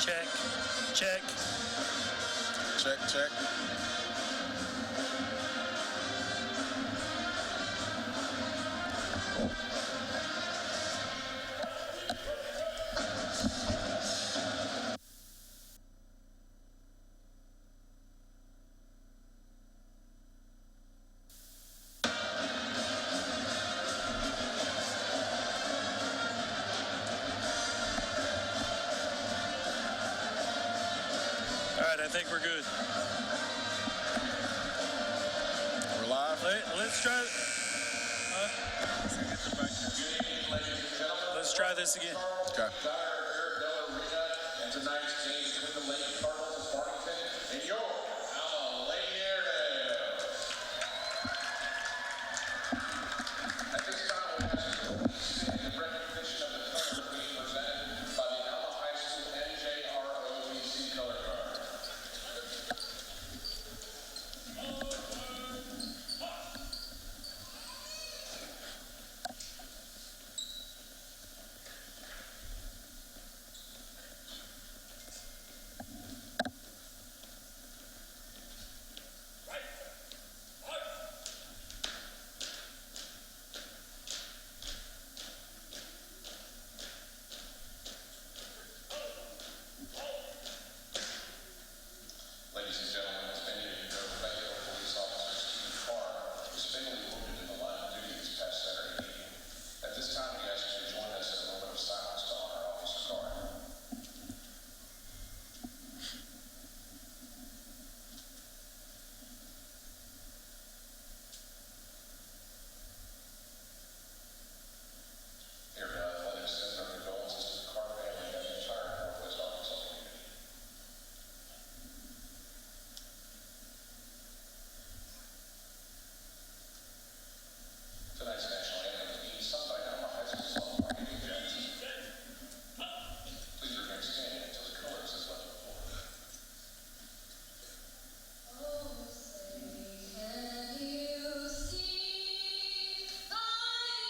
Check. Check. Check, check. I think we're good. We're live. Let's try. Let's try this again. Okay. Dyer, Arena, and tonight's game between the Lady Cardinals of Farmington and your Alma Lady Airedales. At this time, we'll ask you to please stand in recognition of the color being presented by the Alma High School NJROTC color guard. Ladies and gentlemen, as many of you know, regular police officer Steve Carr was fatally wounded in the line of duty this past Saturday evening. At this time, we ask you to join us in a moment of silence to honor Officer Carr. Area Athletics sends their condolences to the Carr family and the entire Northwest Arkansas community. Tonight's national anthem is being sung by Alma High School sophomore Amy Jackson. Please remain standing until the chorus is left the floor. Oh, say, can you see by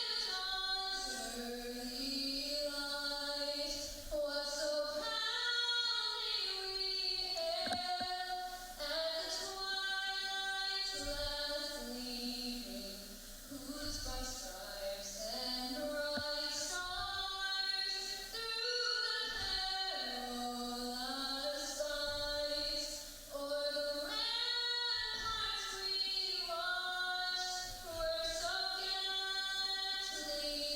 the dawn's early light what so proudly we hailed at the twilight's last gleaming, whose bright stripes and bright stars through the perilous fight o'er the ramparts we watched were so gallantly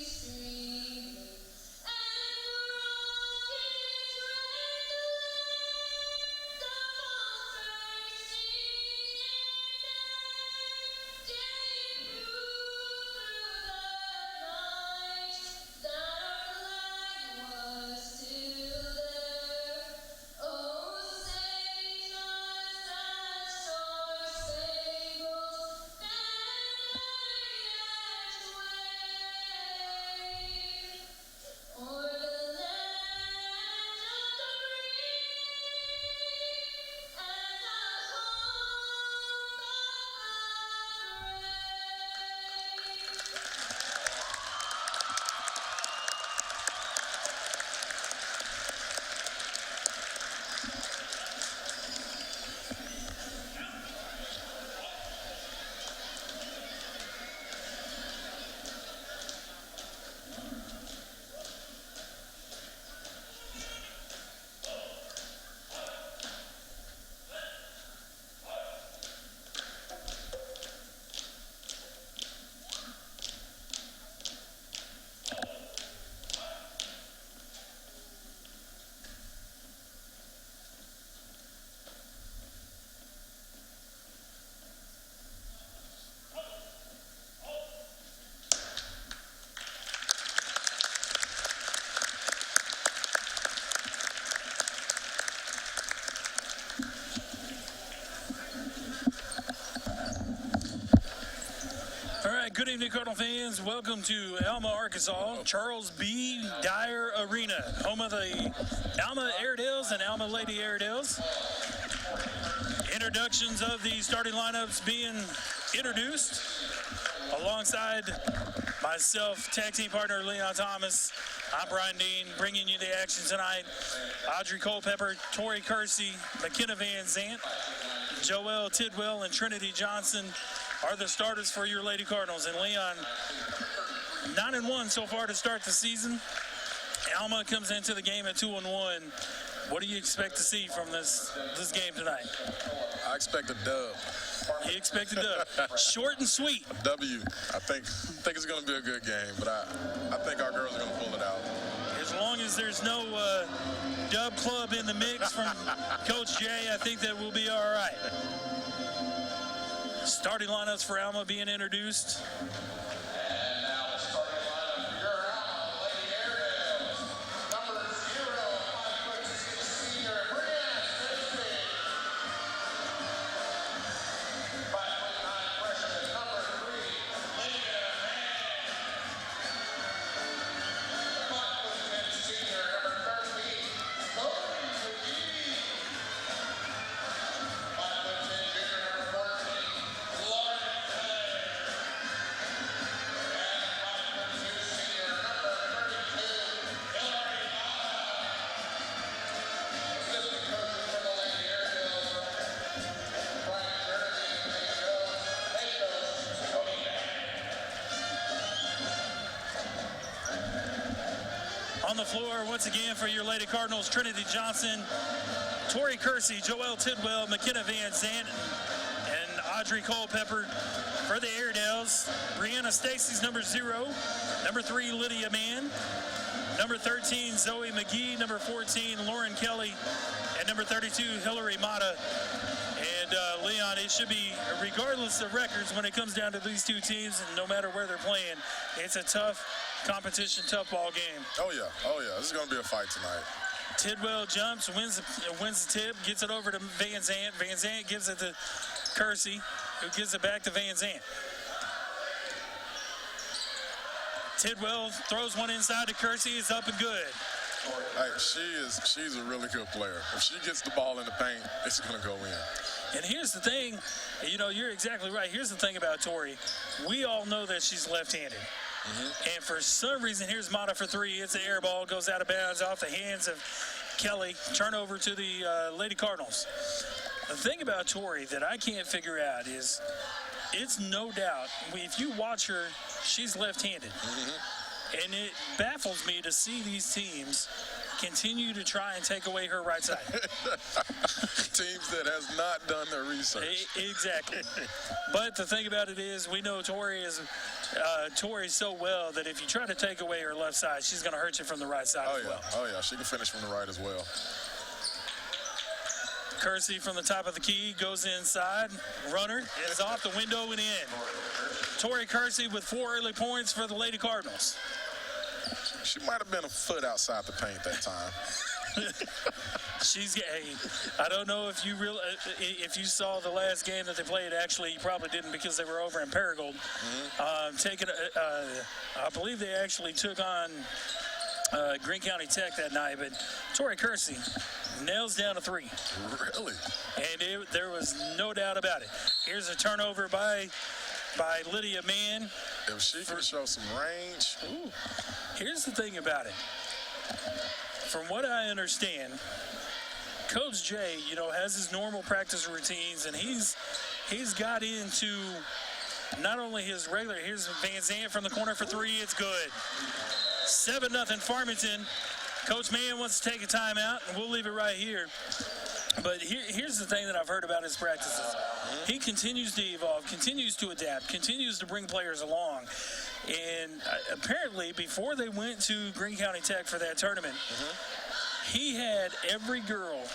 streaming, and the rockets rang the length of all bursting in air, gave proof through the night that our flag was still there. Oh, say does that star-spangled banner yet wave o'er the land of the brave and the home of the brave? All right, good evening, Cardinal fans. Welcome to Alma, Arkansas, Charles B. Dyer Arena, home of the Alma Airedales and Alma Lady Airedales. Introductions of the starting lineups being introduced alongside myself, tag team partner Leon Thomas. I'm Brian Dean, bringing you the action tonight. Audrey Culpepper, Tori Kersey, McKenna Van Zant, Joelle Tidwell, and Trinity Johnson are the starters for your Lady Cardinals. And Leon, 9-1 so far to start the season. Alma comes into the game at 2-1. What do you expect to see from this game tonight? I expect a dub. You expect a dub. Short and sweet. A W. I think it's going to be a good game, but I think our girls are going to pull it out. As long as there's no dub club in the mix from Coach Jay, I think that we'll be all right. Starting lineups for Alma being introduced. And now the starting lineup for your Alma Lady Airedales. Number 0, 5'6" senior Brianna Stacy. 5'9" freshman number 3, Lydia Mann. 5'10" senior number 13, Cody McGee. 5'10" junior number 14, Lauren Clay. And 5'2" senior number 32, Hillary Alma. Assistant coaches for the Lady Airedales, Brian Jersey and Nate Jones. Head coach, Cody Mann. On the floor, once again, for your Lady Cardinals, Trinity Johnson, Tori Kersey, Joelle Tidwell, McKenna Van Zant, and Audrey Culpepper. For the Airedales, Brianna Stacy's number 0, number 3, Lydia Mann, number 13, Zoe McGee, number 14, Lauren Kelly, and number 32, Hillary Mata. And Leon, it should be, regardless of records, when it comes down to these two teams, and no matter where they're playing, it's a tough competition, tough ball game. Oh, yeah. This is going to be a fight tonight. Tidwell jumps, wins the tip, gets it over to Van Zant. Van Zant gives it to Kersey, who gives it back to Van Zant. Tidwell throws one inside to Kersey. It's up and good. Hey, she's a really good player. If she gets the ball in the paint, it's going to go in. And here's the thing, you're exactly right. Here's the thing about Tori. We all know that she's left-handed. And for some reason, here's Mata for 3. It's an air ball, goes out of bounds off the hands of Kelly. Turnover to the Lady Cardinals. The thing about Tori that I can't figure out is, it's no doubt, if you watch her, she's left-handed. And it baffles me to see these teams continue to try and take away her right side. Teams that has not done their research. Exactly. But the thing about it is, we know Tori so well that if you try to take away her left side, she's going to hurt you from the right side as well. Oh, yeah. She can finish from the right as well. Kersey from the top of the key goes inside. Runner is off the window and in. Tori Kersey with 4 early points for the Lady Cardinals. She might have been a foot outside the paint that time. I don't know if you saw the last game that they played. Actually, you probably didn't, because they were over in Paragould. I believe they actually took on Greene County Tech that night. But Tori Kersey nails down a 3. Really? And there was no doubt about it. Here's a turnover by Lydia Mann. If she can show some range. Ooh. Here's the thing about it. From what I understand, Coach Jay, has his normal practice routines, and he's got into not only his regular. Here's Van Zant from the corner for 3. It's good. 7-0 Farmington. Coach Mann wants to take a timeout, and we'll leave it right here. But here's the thing that I've heard about his practices. He continues to evolve, continues to adapt, continues to bring players along. And apparently, before they went to Greene County Tech for that tournament, he had every girl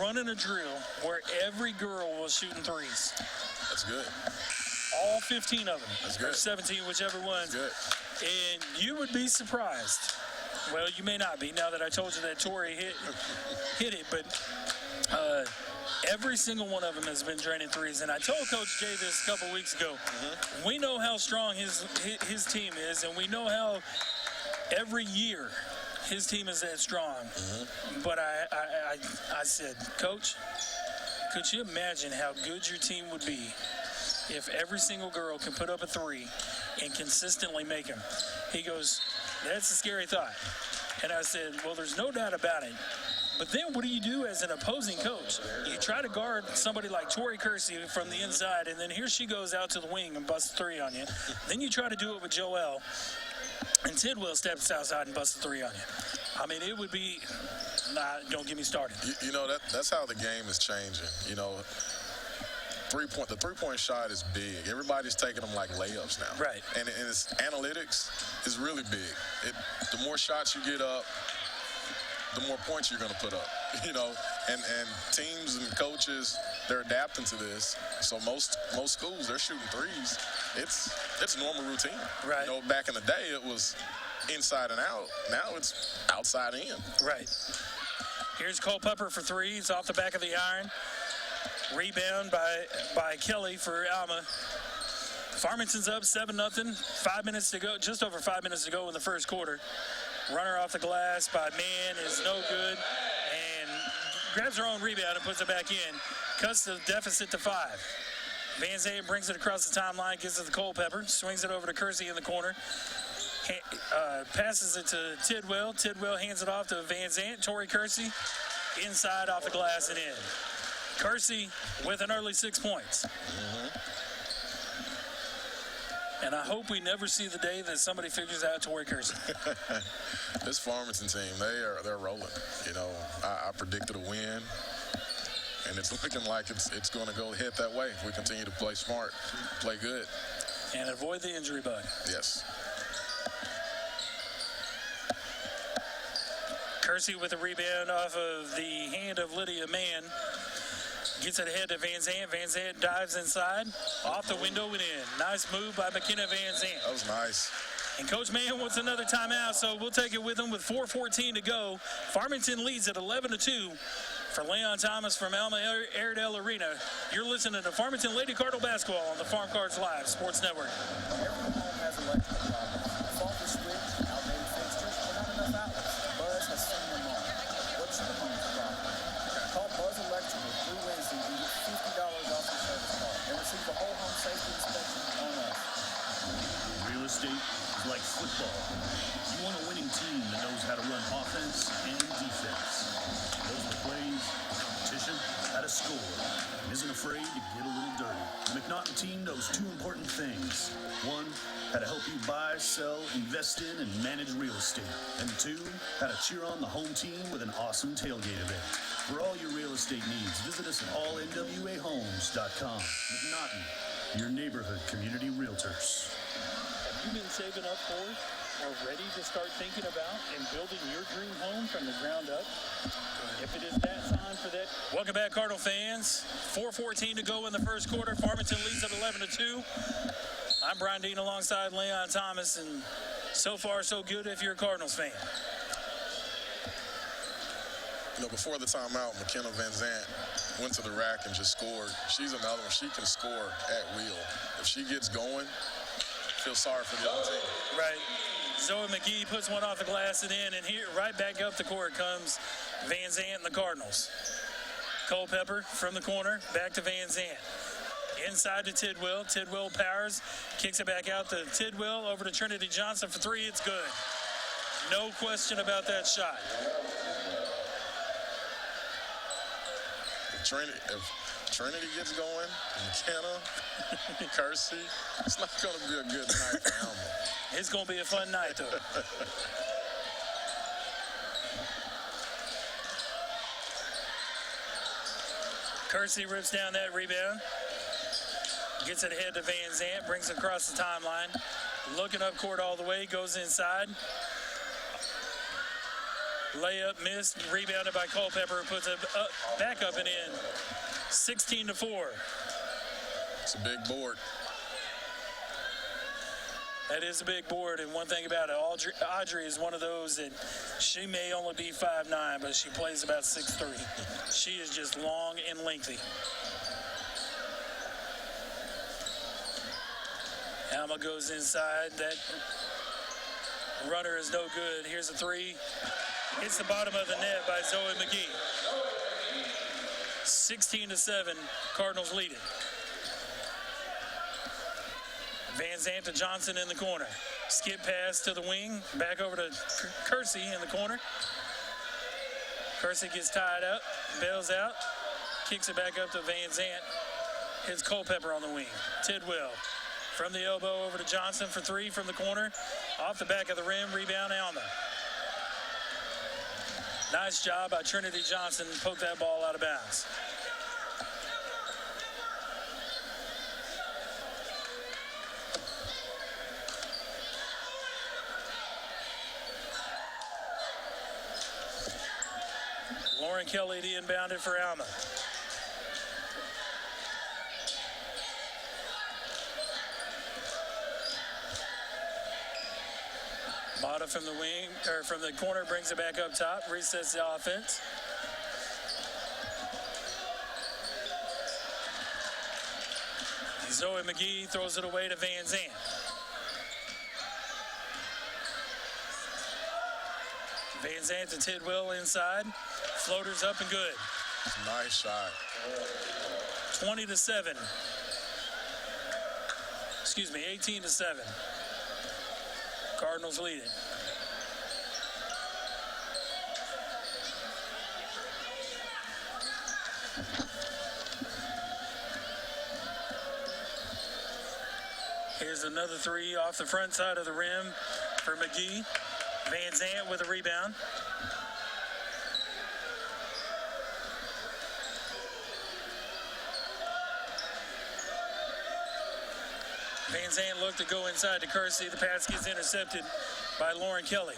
running a drill where every girl was shooting 3s. That's good. All 15 of them. That's good. Or 17, whichever one. That's good. And you would be surprised. Well, you may not be, now that I told you that Tori hit it, but every single one of them has been draining 3s. And I told Coach Jay this a couple weeks ago. We know how strong his team is, and we know how every year his team is that strong. But I said, Coach, could you imagine how good your team would be if every single girl can put up a three and consistently make them? He goes, that's a scary thought. And I said, well, there's no doubt about it. But then what do you do as an opposing coach? You try to guard somebody like Tori Kersey from the inside, and then here she goes out to the wing and busts a three on you. Then you try to do it with Joelle, and Tidwell steps outside and busts a three on you. I mean, it would be, don't get me started. You know, that's how the game is changing. You know, the three-point shot is big. Everybody's taking them like layups now. Right. And it's analytics is really big. The more shots you get up, the more points you're going to put up, you know, and teams and coaches, they're adapting to this. So most schools, they're shooting threes. It's normal routine. Right. You know, back in the day, it was inside and out. Now it's outside in. Right. Here's Culpepper for three. It's off the back of the iron. Rebound by Kelly for Alma. Farmington's up 7-0. 5 minutes to go, just over 5 minutes to go in the first quarter. Runner off the glass by Mann is no good, and grabs her own rebound and puts it back in. Cuts the deficit to 5. Van Zandt brings it across the timeline, gives it to Culpepper, swings it over to Kersey in the corner, passes it to Tidwell. Tidwell hands it off to Van Zandt. Tori Kersey inside off the glass and in. Kersey with an early 6 points. And I hope we never see the day that somebody figures out Tori Kersey. This Farmington team, they're rolling. You know, I predicted a win, and it's looking like it's going to go ahead that way if we continue to play smart, play good. And avoid the injury bug. Yes. Kersey with a rebound off of the hand of Lydia Mann. Gets it ahead to Van Zandt. Van Zandt dives inside, off the window and in. Nice move by McKenna Van Zandt. That was nice. And Coach Mann wants another timeout, so we'll take it with him with 4:14 to go. Farmington leads at 11-2. For Leon Thomas from Alma Airedale Arena, you're listening to Farmington Lady Cardinal Basketball on the Farm Cards Live Sports Network. Every home has electrical problems. Faulty switch, outdated fixtures, or not enough outlets. Buzz has seen them all. What's your home's problem? Call Buzz Electrical through Wednesday and get $50 off your service card and receive a whole home safety inspection on us. Real estate is like football. You want a winning team that knows how to run offense and defense. Knows the plays, competition, how to score, and isn't afraid to get a little dirty. The McNaughton team knows two important things. One, how to help you buy, sell, invest in, and manage real estate. And two, how to cheer on the home team with an awesome tailgate event. For all your real estate needs, visit us at allnwahomes.com. McNaughton, your neighborhood community realtors. Have you been saving up for or ready to start thinking about and building your dream home from the ground up? If it is that time for that. Welcome back, Cardinal fans. 4:14 to go in the first quarter. Farmington leads at 11-2. I'm Brian Dean alongside Leon Thomas, and so far so good if you're a Cardinals fan. You know, before the timeout, McKenna Van Zandt went to the rack and just scored. She's another one. She can score at will. If she gets going, feel sorry for the other team. Right. Zoe McGee puts one off the glass and in, and here, right back up the court comes Van Zandt and the Cardinals. Culpepper from the corner, back to Van Zandt. Inside to Tidwell. Tidwell powers, kicks it back out to Tidwell, over to Trinity Johnson for three. It's good. No question about that shot. If Trinity gets going, McKenna, Kersey, it's not going to be a good night for Alma. It's going to be a fun night, though. Kersey rips down that rebound. Gets it ahead to Van Zandt, brings it across the timeline. Looking up court all the way, goes inside. Layup missed, rebounded by Culpepper, puts it up, back up and in. 16-4. It's a big board. That is a big board, and one thing about it, Audrey is one of those that she may only be 5'9", but she plays about 6'3". She is just long and lengthy. Alma goes inside. That runner is no good. Here's a three. Hits the bottom of the net by Zoe McGee. 16-7, Cardinals lead it. Van Zant to Johnson in the corner. Skip pass to the wing. Back over to Kersey in the corner. Kersey gets tied up, bails out, kicks it back up to Van Zant. Hits Culpepper on the wing. Tidwell from the elbow over to Johnson for three from the corner. Off the back of the rim, rebound Alma. Nice job by Trinity Johnson. Poked that ball out of bounds. Lauren Kelly to inbound it for Alma. Mata from the wing, or from the corner, brings it back up top, resets the offense. Zoe McGee throws it away to Van Zant. Van Zant to Tidwell inside. Floaters up and good. Nice shot. 20-7. Excuse me, 18-7. Cardinals lead it. Here's another three off the front side of the rim for McGee. Van Zant with a rebound. Van Zant looked to go inside to Kersey. The pass gets intercepted by Lauren Kelly.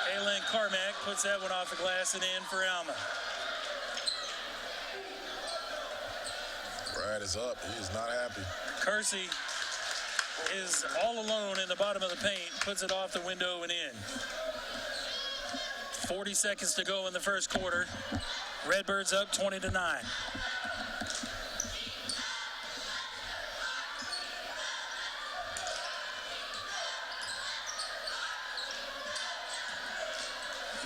Kaylin Carmack puts that one off the glass and in for Alma. Brad is up. He is not happy. Kersey is all alone in the bottom of the paint, puts it off the window and in. 40 seconds to go in the first quarter. Redbirds up 20-9.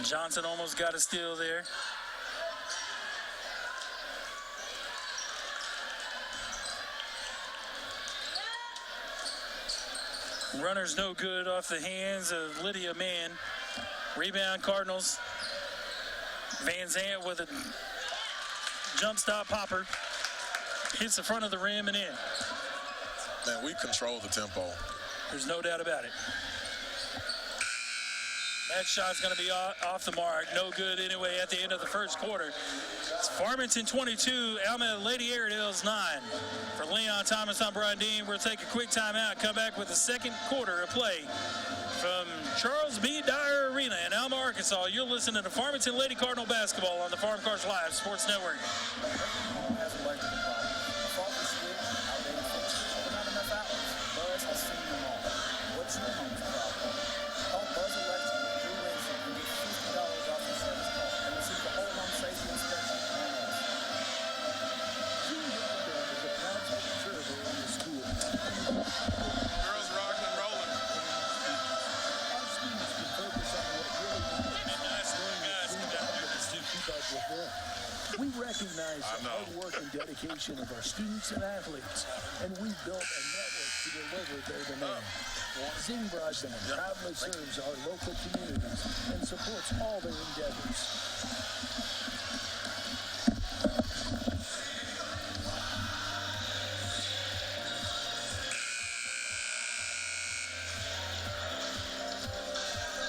Johnson almost got a steal there. Runner's no good off the hands of Lydia Mann. Rebound Cardinals. Van Zant with a jump stop popper. Hits the front of the rim and in. Man, we control the tempo. There's no doubt about it. That shot's going to be off the mark. No good anyway at the end of the first quarter. It's Farmington 22, Alma Lady Airedales 9. For Leon Thomas, I'm Brian Dean. We'll take a quick timeout, come back with the second quarter of play from Charles B. Dyer Arena in Alma, Arkansas. You're listening to Farmington Lady Cardinal basketball on the Farm Cars Live Sports Network. Has electrical problems. Faulty switch, outdated fixtures, or not enough outlets. Buzz has seen them all. What's your home's problem? Call Buzz Electrical. And get $50 off your service call and receive the whole home safety inspection on us. Girls rocking and rolling. Our students can focus on what really matters. We recognize the hard work and dedication of our students and athletes, and we've built a network to deliver their demand. Zing Broadband proudly serves our local communities and supports all their endeavors.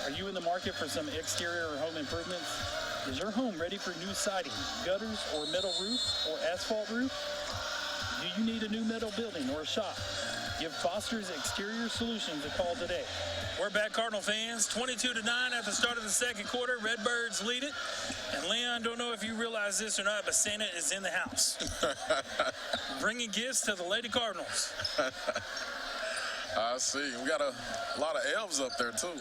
Are you in the market for some exterior or home improvements? Is your home ready for new siding, gutters, or metal roof, or asphalt roof? Do you need a new metal building or a shop? Give Foster's Exterior Solutions a call today. We're back, Cardinal fans. 22-9 at the start of the second quarter. Redbirds lead it. And Leon, don't know if you realize this or not, but Santa is in the house. Bringing gifts to the Lady Cardinals. I see. We got a lot of elves up there, too.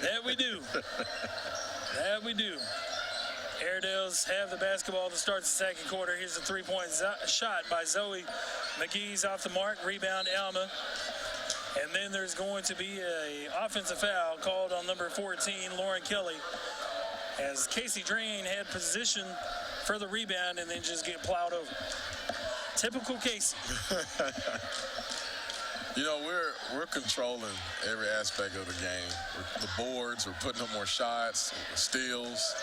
That we do. That we do. Airedales have the basketball to start the second quarter. Here's a three-point shot by Zoe McGee's off the mark. Rebound, Alma. And then there's going to be a offensive foul called on number 14, Lauren Kelly. as Casey Drain had position for the rebound and then just get plowed over. Typical Casey. You know, we're controlling every aspect of the game. The boards, we're putting up more shots, steals.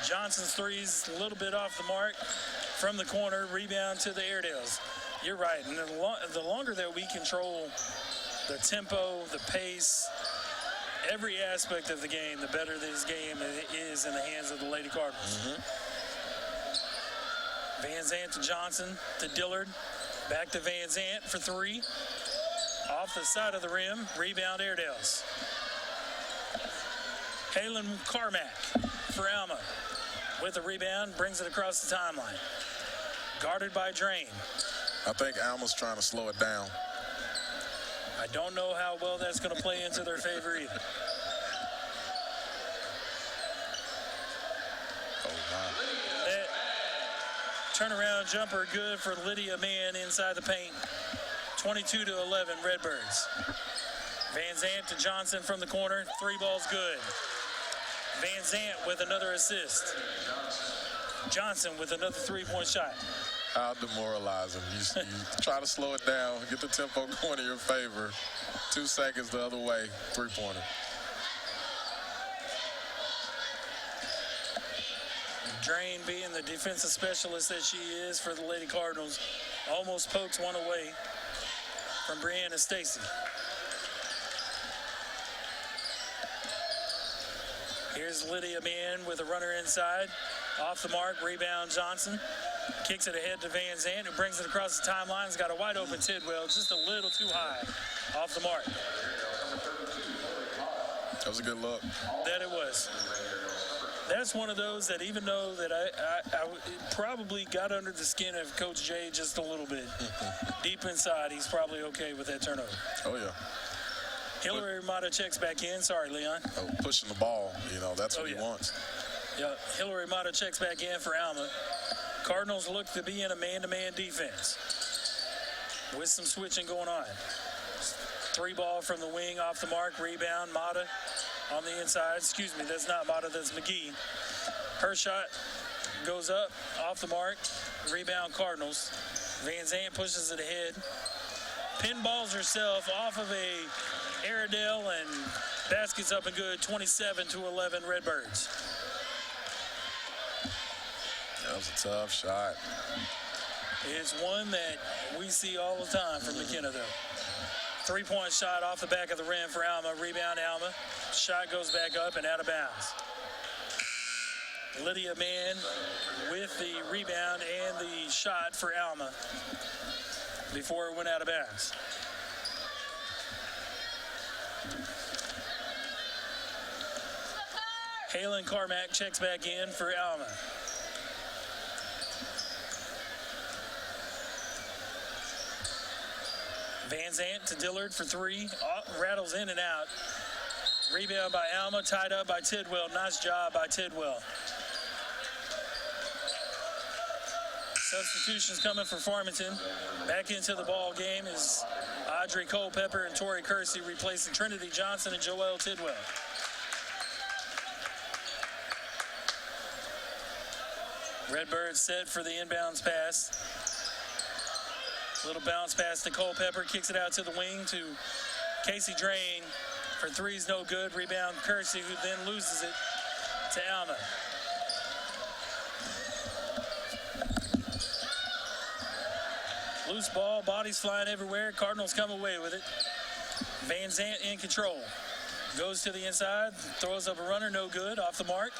Johnson's three's a little bit off the mark from the corner, rebound to the Airedales. You're right, and the longer that we control the tempo, the pace, every aspect of the game, the better this game is in the hands of the Lady Cardinals. Van Zant to Johnson to Dillard. Back to Van Zant for three. Off the side of the rim, rebound Airedales. Halen Carmack for Alma. With the rebound, brings it across the timeline. Guarded by Drain. I think Alma's trying to slow it down. I don't know how well that's going to play into their favor either. Oh, my. That turnaround jumper good for Lydia Mann inside the paint. 22-11 Redbirds. Van Zant to Johnson from the corner. Three balls good. Van Zant with another assist. Johnson with another three-point shot. How demoralizing. You try to slow it down, get the tempo going in your favor. 2 seconds the other way, three-pointer. Drain, being the defensive specialist that she is for the Lady Cardinals, almost pokes one away from Brianna Stacy. Here's Lydia Mann with a runner inside. Off the mark, rebound Johnson. Kicks it ahead to Van Zant, who brings it across the timeline. He's got a wide open Tidwell, just a little too high off the mark. That was a good look. That it was. That's one of those that even though that I probably got under the skin of Coach Jay just a little bit, deep inside, he's probably okay with that turnover. Oh, yeah. Hillary Mata checks back in. Sorry, Leon. Oh, pushing the ball, that's what he wants. Yeah, Hillary Mata checks back in for Alma. Cardinals look to be in a man-to-man defense with some switching going on. Three ball from the wing off the mark, rebound, Mata on the inside. Excuse me, that's not Mata, that's McGee. Her shot goes up, off the mark, rebound Cardinals. Van Zant pushes it ahead. Pinballs herself off of a Airedale and baskets up and good, 27-11 Redbirds. That was a tough shot. It's one that we see all the time from McKenna, though. Three-point shot off the back of the rim for Alma. Rebound Alma. Shot goes back up and out of bounds. Lydia Mann with the rebound and the shot for Alma before it went out of bounds. Halen Carmack checks back in for Alma. Van Zant to Dillard for three. Rattles in and out. Rebound by Alma, tied up by Tidwell. Nice job by Tidwell. Substitutions coming for Farmington. Back into the ball game is Audrey Culpepper and Tori Kersey replacing Trinity Johnson and Joelle Tidwell. Redbirds set for the inbounds pass. Little bounce pass to Culpepper, kicks it out to the wing to Casey Drain for threes, no good. Rebound Kersey, who then loses it to Alma. Loose ball, bodies flying everywhere. Cardinals come away with it. Van Zant in control. Goes to the inside, throws up a runner, no good, off the mark.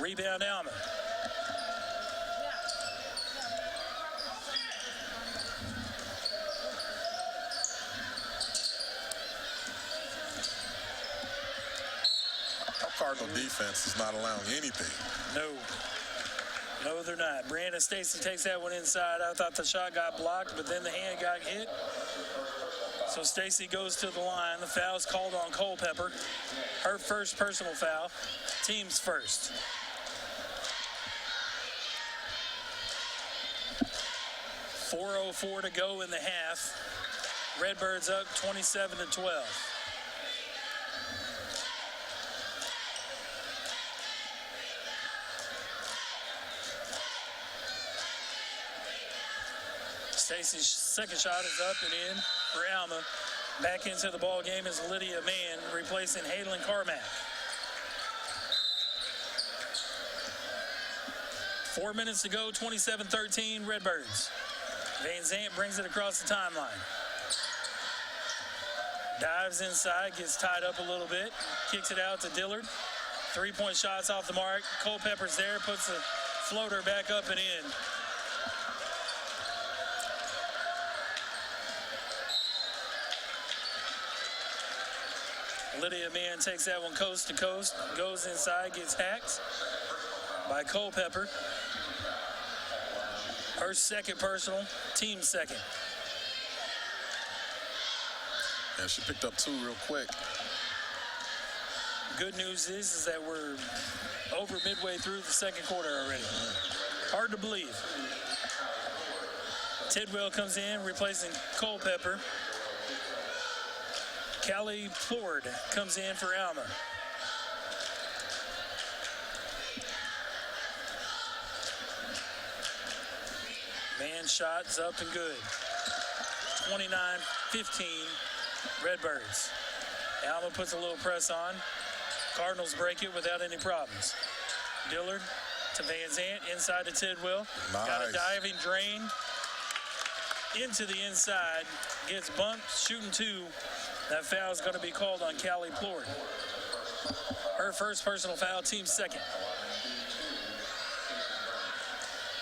Rebound Alma. Cardinal defense is not allowing anything. No, they're not. Brianna Stacy takes that one inside. I thought the shot got blocked, but then the hand got hit. So Stacy goes to the line. The foul's called on Culpepper. Her first personal foul. Team's first. .404 to go in the half. Redbirds up 27-12. Stacy's second shot is up and in for Alma. Back into the ball game is Lydia Mann, replacing Halen Carmack. 4 minutes to go, 27-13, Redbirds. Van Zant brings it across the timeline. Dives inside, gets tied up a little bit, kicks it out to Dillard. 3-point shots off the mark. Culpepper's there, puts the floater back up and in. Lydia Mann takes that one coast to coast, goes inside, gets hacked by Culpepper. Her second personal, team second. Yeah, she picked up 2 real quick. Good news is that we're over midway through the second quarter already. Hard to believe. Tidwell comes in, replacing Culpepper. Callie Plord comes in for Alma. Man shot's up and good. 29-15, Redbirds. Alma puts a little press on. Cardinals break it without any problems. Dillard to Van Zant, inside to Tidwell. Nice. Got a diving drain into the inside. Gets bumped, shooting 2. That foul is going to be called on Callie Plord. Her first personal foul, team second.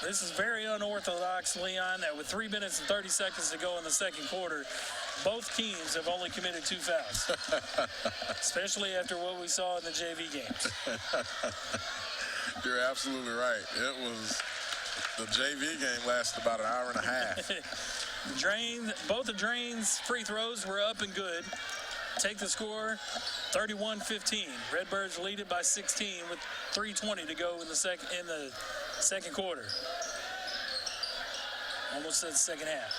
This is very unorthodox, Leon, that with 3 minutes and 30 seconds to go in the second quarter, both teams have only committed 2 fouls, especially after what we saw in the JV games. You're absolutely right. It was, the JV game lasted about an hour and a half. Both the Drain's free throws were up and good. Take the score, 31-15. Redbirds lead it by 16 with 3:20 to go in the second quarter. Almost at the second half.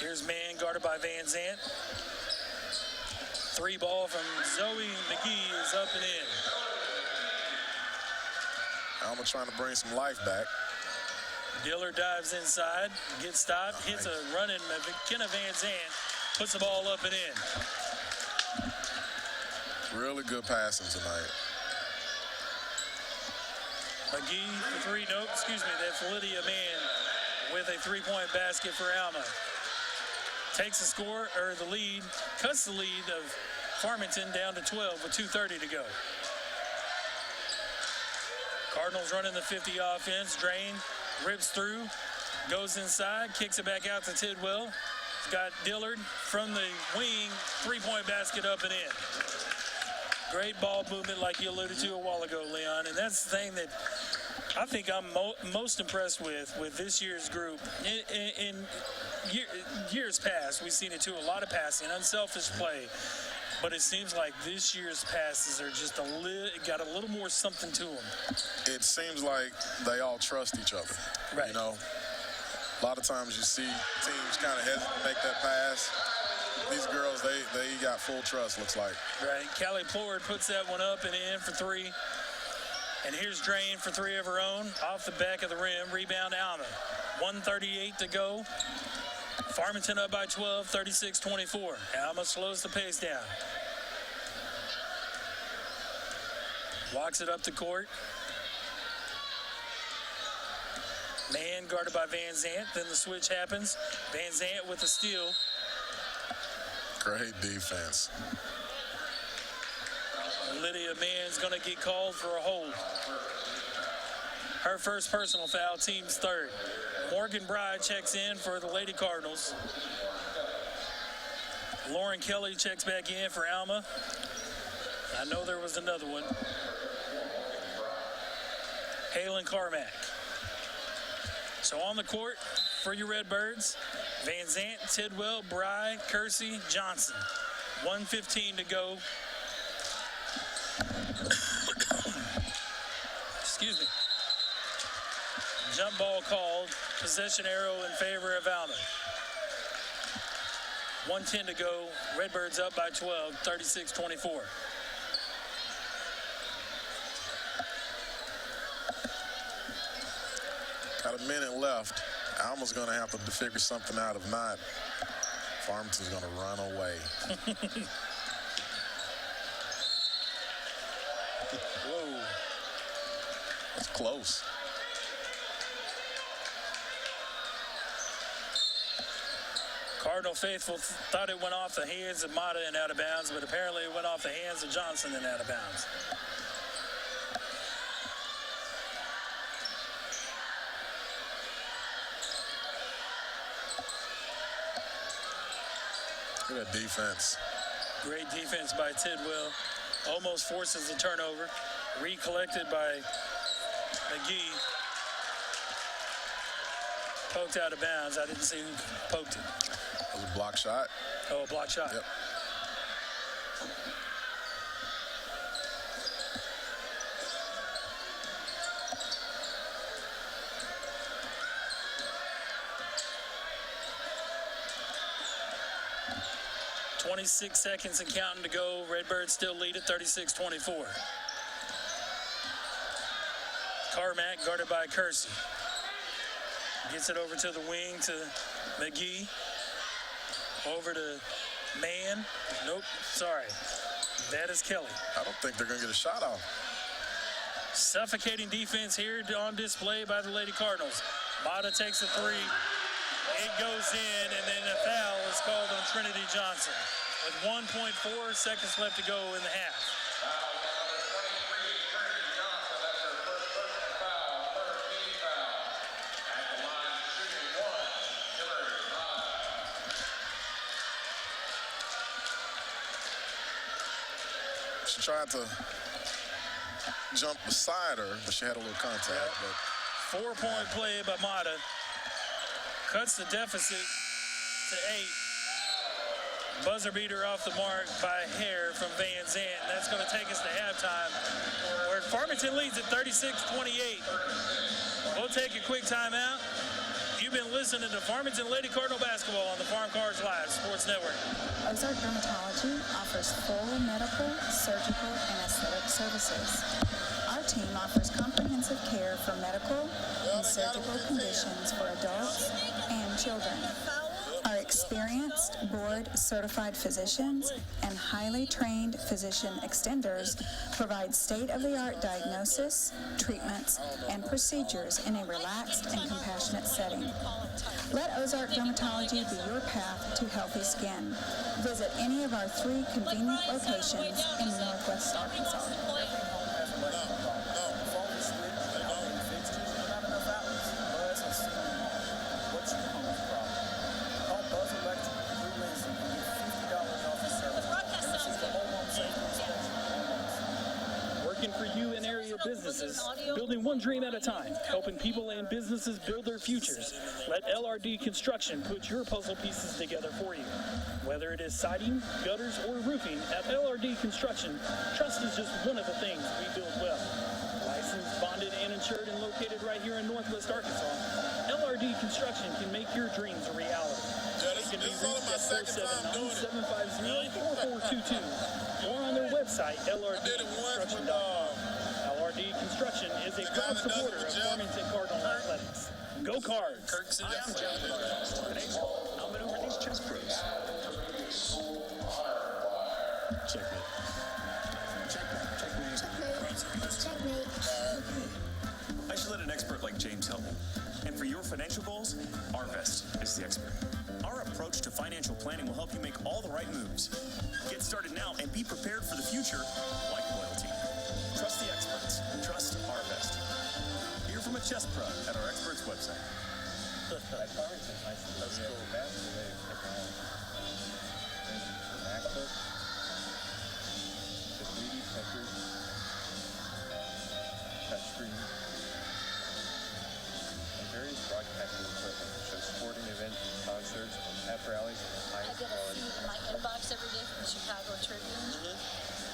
Here's Mann guarded by Van Zant. 3 ball from Zoe McGee is up and in. Alma trying to bring some life back. Dillard dives inside, gets stopped, hits a running McKenna Van Zant, puts the ball up and in. Really good passing tonight. McGee for 3, that's Lydia Mann with a 3-point basket for Alma. Takes the score, or the lead, cuts the lead of Farmington down to 12 with 2:30 to go. Cardinals running the 50 offense. Drain, rips through, goes inside, kicks it back out to Tidwell. Got Dillard from the wing, 3-point basket up and in. Great ball movement like you alluded to a while ago, Leon. And that's the thing that I think I'm most impressed with this year's group. In years past, we've seen it too, a lot of passing, unselfish play. But it seems like this year's passes are just got a little more something to them. It seems like they all trust each other. Right. You know, a lot of times you see teams kind of hesitate to make that pass. These girls, they got full trust, looks like. Right. Callie Plord puts that one up and in for 3. And here's Drain for 3 of her own. Off the back of the rim. Rebound Alma. 1:38 to go. Farmington up by 12, 36-24. Alma slows the pace down. Walks it up the court. Mann guarded by Van Zant. Then the switch happens. Van Zant with the steal. Great defense. Lydia Mann's going to get called for a hold. Her first personal foul, team's third. Morgan Bride checks in for the Lady Cardinals. Lauren Kelly checks back in for Alma. I know there was another one. Halen Carmack. So on the court for your Redbirds, Van Zant, Tidwell, Bry, Kersey, Johnson. 1:15 to go. Excuse me. Jump ball called. Possession arrow in favor of Alma. 1:10 to go. Redbirds up by 12, 36-24. Got a minute left. Alma's going to have to figure something out. If not, Farmington's going to run away. Whoa. That's close. Cardinal faithful thought it went off the hands of Mata and out of bounds, but apparently it went off the hands of Johnson and out of bounds. Look at that defense. Great defense by Tidwell. Almost forces the turnover. Recollected by McGee. Poked out of bounds. I didn't see who poked it. That was a block shot. Oh, a block shot. Yep. .26 seconds and counting to go. Redbirds still lead at 36-24. Carmack guarded by Kersey. Gets it over to the wing to McGee. Over to Mann. Nope, sorry. That is Kelly. I don't think they're going to get a shot off. Suffocating defense here on display by the Lady Cardinals. Mata takes a three. It goes in, and then a foul is called on Trinity Johnson with 1.4 seconds left to go in the half. She tried to jump beside her, but she had a little contact. But 4-point play by Mata. Cuts the deficit to 8. Buzzer beater off the mark by Hare from Van Zandt. That's going to take us to halftime, where Farmington leads at 36-28. We'll take a quick timeout. You've been listening to Farmington Lady Cardinal basketball on the Farm Cars Live Sports Network. Ozark Dermatology offers full medical, surgical, and aesthetic services. Our team offers comprehensive care for medical and surgical conditions for adults and children. Our experienced, board-certified physicians and highly trained physician extenders provide state-of-the-art diagnosis, treatments, and procedures in a relaxed and compassionate setting. Let Ozark Dermatology be your path to healthy skin. Visit any of our 3 convenient locations in Northwest Arkansas. Working for you and area businesses, building one dream at a time, helping people and businesses build their futures. Let LRD Construction put your puzzle pieces together for you. Whether it is siding, gutters, or roofing, at LRD Construction, trust is just one of the things we build well. Licensed, bonded, and insured, and located right here in Northwest Arkansas, LRD Construction can make your dreams a reality. It can be reached at 479-750-4422 or on their website, ldconstruction.com. LRD Construction is a proud supporter of Farmington Cardinal Athletics. Go Cards! Hi, I'm Jeff. Today's I'll bet over these chess pros. Checkmate. Checkmate. I should let an expert like James help me. And for your financial goals, Arvest is the expert. Our approach to financial planning will help you make all the right moves. Get started now and be prepared for the future like loyalty. Trust the experts. Trust Arvest. Hear from a chess pro at our experts website. At Farmington High School, we have a vast array of technology. From MacBooks to 3D printers, touchscreens, and various broadcasting equipment to show sporting events, concerts, pep rallies, and I high get a quality. feed in my inbox every day from the Chicago Tribune,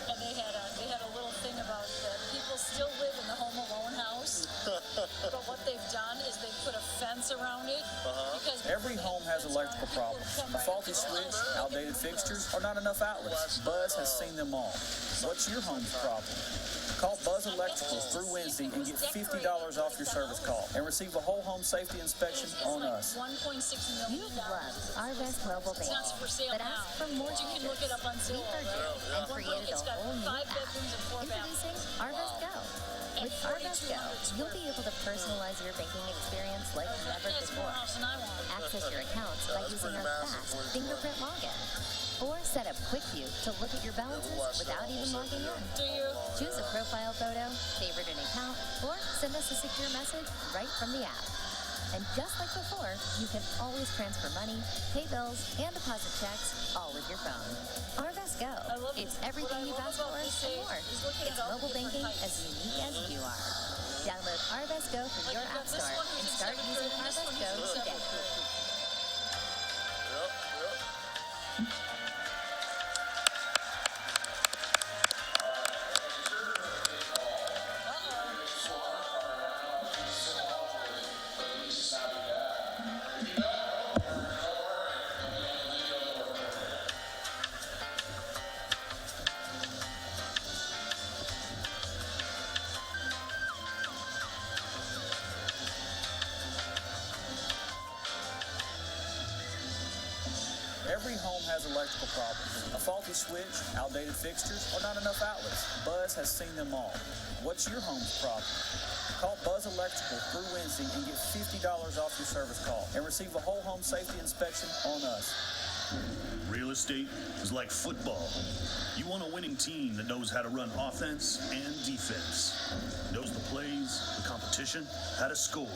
and they had a little thing about that people still live in the Home Alone house, but what they've done is they put a fence around it. Because Every home has electrical problems. A faulty switch, outdated fixtures, or not enough outlets. Buzz has seen them all. What's your home's problem? Call Buzz Electrical through Wednesday and get $50 off your service call and receive a whole home safety inspection on us. $1.6 million. You've loved Arvest Mobile It's not Banking, for sale but now. ask for more. You can look it up on We Zillow. heard you and created It's a got whole new 5 app. bedrooms and 4 Introducing bathrooms. Arvest Go. With Arvest Go, you'll be able to personalize your banking experience like never That's more before. house than I want. Access your accounts by using a fast fingerprint login. Or set up Quick View to look at your balances without even logging in. Do you? Choose a profile photo, favorite an account, or send us a secure message right from the app. And just like before, you can always transfer money, pay bills, and deposit checks, all with your phone. Arvest Go. It's everything you've asked for and more. It's mobile banking as unique as you are. Download Arvest Go from your app store and start using Arvest Go today. Every home has electrical problems. A faulty switch, outdated fixtures, or not enough outlets. Buzz has seen them all. What's your home's problem? Call Buzz Electrical through Wednesday and get $50 off your service call and receive a whole home safety inspection on us. Real estate is like football. You want a winning team that knows how to run offense and defense, knows the plays, the competition, how to score,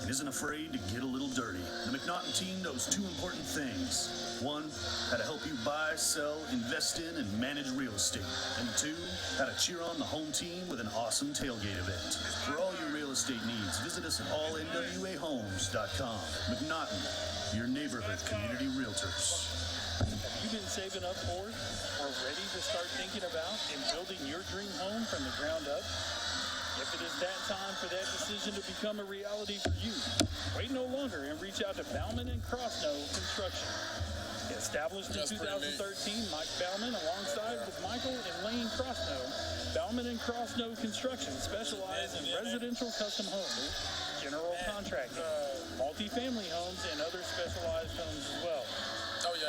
and isn't afraid to get a little dirty. The McNaughton team knows 2 important things. 1, how to help you buy, sell, invest in, and manage real estate. And 2, how to cheer on the home team with an awesome tailgate event. For all your real estate needs, visit us at allnwahomes.com. McNaughton, your neighborhood community realtors. Have you been saving up for or ready to start thinking about and building your dream home from the ground up? If it is that time for that decision to become a reality for you, wait no longer and reach out to Bauman and Crossnow Construction. Established in 2013, Mike Bauman alongside with Michael and Lane Crossnow. Bauman and Crossnow Construction specialize in residential custom homes, general contracting, multifamily homes, and other specialized homes as well.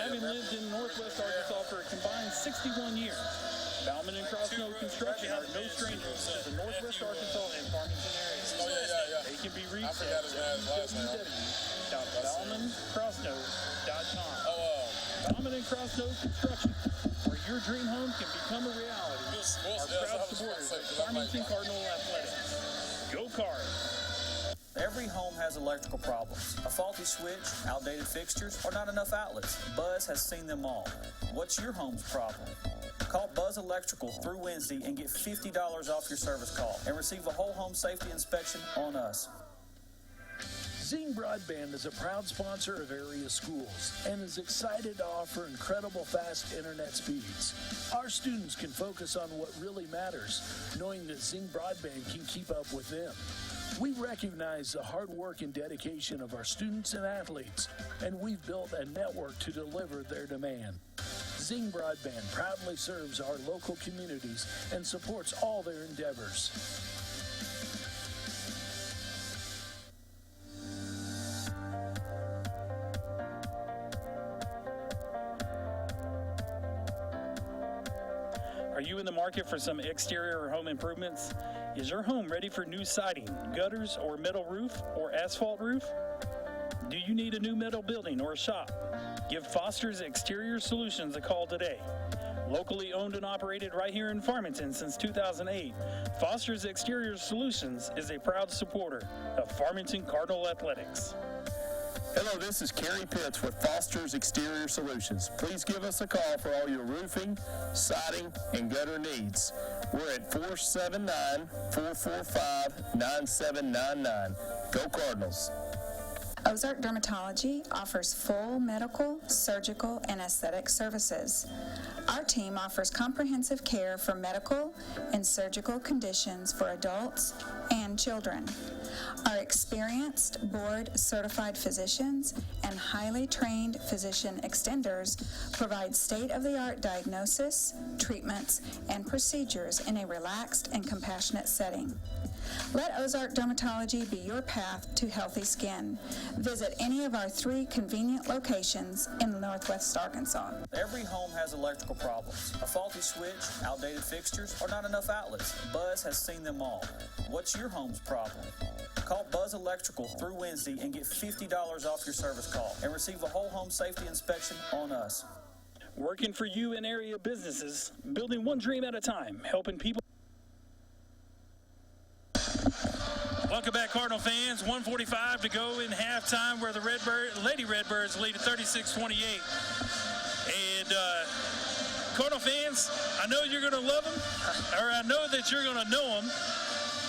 Having lived in Northwest Arkansas for a combined 61 years, Bauman and Crossnow Construction are no strangers to the Northwest Arkansas and Farmington areas. They can be reached at www.baumancrossnow.com. Bauman and Crossnow Construction, where your dream home can become a reality, are proud supporters of Farmington Cardinal Athletics. Go Cards! Every home has electrical problems. A faulty switch, outdated fixtures, or not enough outlets. Buzz has seen them all. What's your home's problem? Call Buzz Electrical through Wednesday and get $50 off your service call and receive a whole home safety inspection on us. Zing Broadband is a proud sponsor of area schools and is excited to offer incredible fast internet speeds. Our students can focus on what really matters, knowing that Zing Broadband can keep up with them. We recognize the hard work and dedication of our students and athletes, and we've built a network to deliver their demand. Zing Broadband proudly serves our local communities and supports all their endeavors. Are you in the market for some exterior or home improvements? Is your home ready for new siding, gutters, or metal roof, or asphalt roof? Do you need a new metal building or shop? Give Foster's Exterior Solutions a call today. Locally owned and operated right here in Farmington since 2008, Foster's Exterior Solutions is a proud supporter of Farmington Cardinal Athletics. Hello, this is Kerry Pitts with Foster's Exterior Solutions. Please give us a call for all your roofing, siding, and gutter needs. We're at 479-445-9799. Go Cardinals. Ozark Dermatology offers full medical, surgical, and aesthetic services. Our team offers comprehensive care for medical and surgical conditions for adults and children. Our experienced, board-certified physicians and highly trained physician extenders provide state-of-the-art diagnosis, treatments, and procedures in a relaxed and compassionate setting. Let Ozark Dermatology be your path to healthy skin. Visit any of our 3 convenient locations in Northwest Arkansas. Every home has electrical problems. A faulty switch, outdated fixtures, or not enough outlets. Buzz has seen them all. What's your home's problem? Call Buzz Electrical through Wednesday and get $50 off your service call and receive a whole home safety inspection on us. Working for you in area businesses, building one dream at a time, helping people. Welcome back, Cardinal fans. 1:45 to go in halftime, where the Lady Redbirds lead at 36-28. And Cardinal fans, I know you're going to love them, or I know that you're going to know them,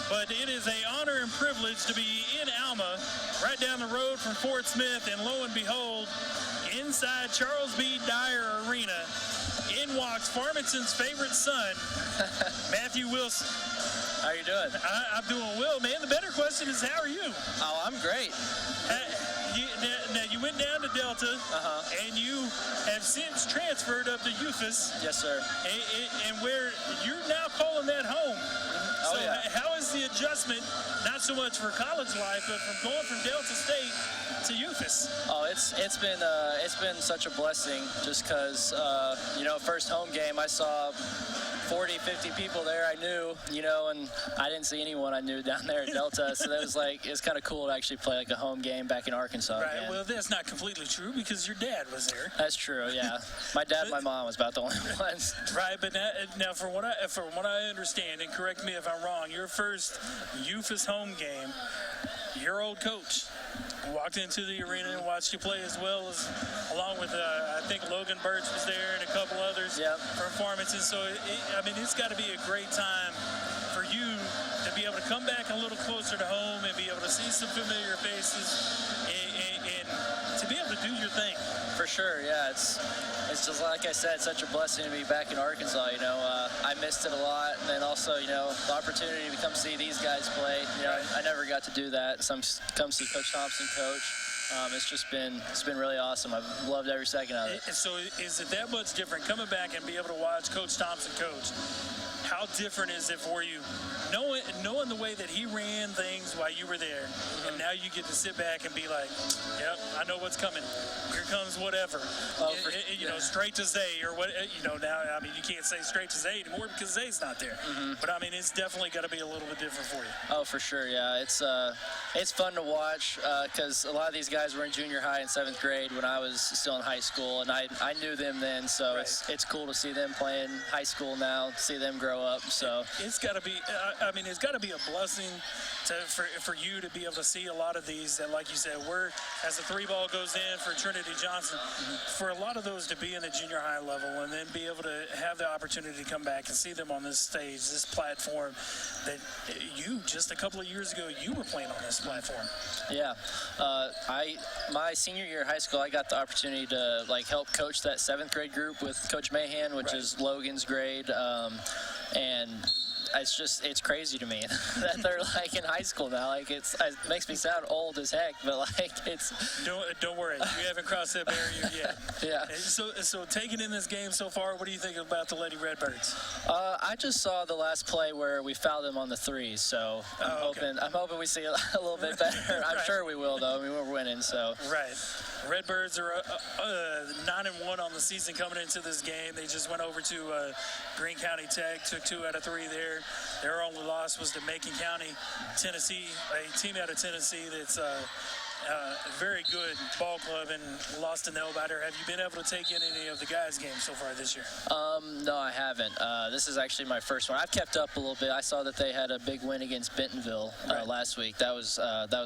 but it is an honor and privilege to be in Alma, right down the road from Fort Smith, and lo and behold, inside Charles B. Dyer Arena, in walks Farmington's favorite son, Matthew Wilson. How you doing? I'm doing well, man. The better question is, how are you? Oh, I'm great. Now, you went down to Delta, and you have since transferred up to Eufus. Yes, sir. And where you're now calling that home. Oh, So yeah. how is the adjustment, not so much for college life, but from going from Delta State to Eufus? Oh, it's been such a blessing, just because first home game I saw 40, 50 people there I knew, and I didn't see anyone I knew down there at Delta. So that was it's kind of cool to actually play like a home game back in Arkansas. Right. Again. Well, that's not completely true because your dad was there. That's true. Yeah, my dad and my mom was about the only ones. Right. But now from what I understand, and correct me if I'm wrong, your first Eufus home game, your old coach walked into the arena and watched you play, as well as along with I think Logan Birch was there and a couple others from Farmington. So it's got to be a great time for you to be able to come back a little closer to home and be able to see some familiar faces and to be able to do your thing. For sure, yeah. It's just like I said, such a blessing to be back in Arkansas. I missed it a lot, and then also, the opportunity to come see these guys play. I never got to do that. So come see Coach Thompson coach. It's been really awesome. I've loved every second of it. So is it that much different coming back and be able to watch Coach Thompson coach? How different is it for you, knowing the way that he ran things while you were there, and now you get to sit back and be like, yep, I know what's coming. Here comes whatever. Straight to Zay or what? Now you can't say straight to Zay anymore because Zay's not there. But it's definitely got to be a little bit different for you. Oh, for sure, yeah. It's fun to watch because a lot of these guys were in junior high and 7th grade when I was still in high school, and I knew them then. So Right. it's cool to see them playing high school now, see them grow up. So it's got to be. It's got to be a blessing for you to be able to see a lot of these that, like you said, as the 3-ball goes in for Trinity Johnson, for a lot of those to be in the junior high level and then be able to have the opportunity to come back and see them on this stage, this platform that you just a couple of years ago you were playing on this platform. Yeah, my senior year of high school, I got the opportunity to help coach that 7th grade group with Coach Mahan, which is Logan's grade, and it's crazy to me that they're in high school now. It makes me sound old as heck, but it's. Don't worry, you haven't crossed that barrier yet. Yeah. So taking in this game so far, what do you think about the Lady Redbirds? I just saw the last play where we fouled them on the 3s, so I'm hoping we see a little bit better. I'm sure we will, though. We're winning, so. Right. Redbirds are 9-1 on the season coming into this game. They just went over to Greene County Tech, took 2 out of 3 there. Their only loss was to Macon County, Tennessee, a team out of Tennessee that's a very good ball club and lost to nail-biter. Have you been able to take in any of the guys' games so far this year? No, I haven't. This is actually my first one. I've kept up a little bit. I saw that they had a big win against Bentonville last week. That was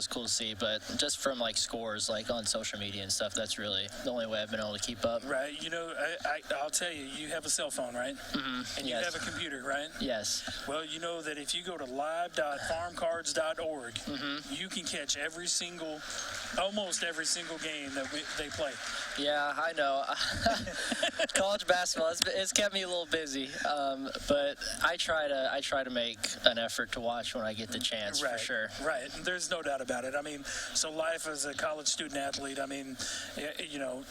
cool to see. But just from scores, on social media and stuff, that's really the only way I've been able to keep up. Right. I'll tell you, you have a cell phone, right? Mm-hmm. And you have a computer, right? Yes. Well, you know that if you go to live.farmcards.org, you can catch every single almost every single game that they play. Yeah, I know. College basketball, it's kept me a little busy, but I try to make an effort to watch when I get the chance, for sure. Right, and there's no doubt about it. I mean, so life as a college student athlete, I mean, you know,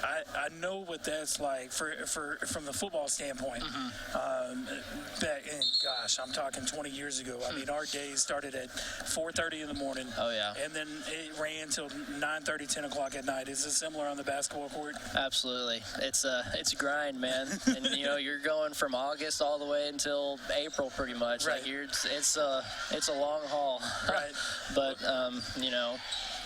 I know what that's like from the football standpoint. Back in, gosh, I'm talking 20 years ago. I mean, our days started at 4:30 in the morning. Oh, yeah. And then it ran till 9:30, 10 o'clock at night. Is it similar on the basketball court? Absolutely. It's a grind, man. And, you know, you're going from August all the way until April pretty much. Right. Like it's a long haul. Right. But, you know,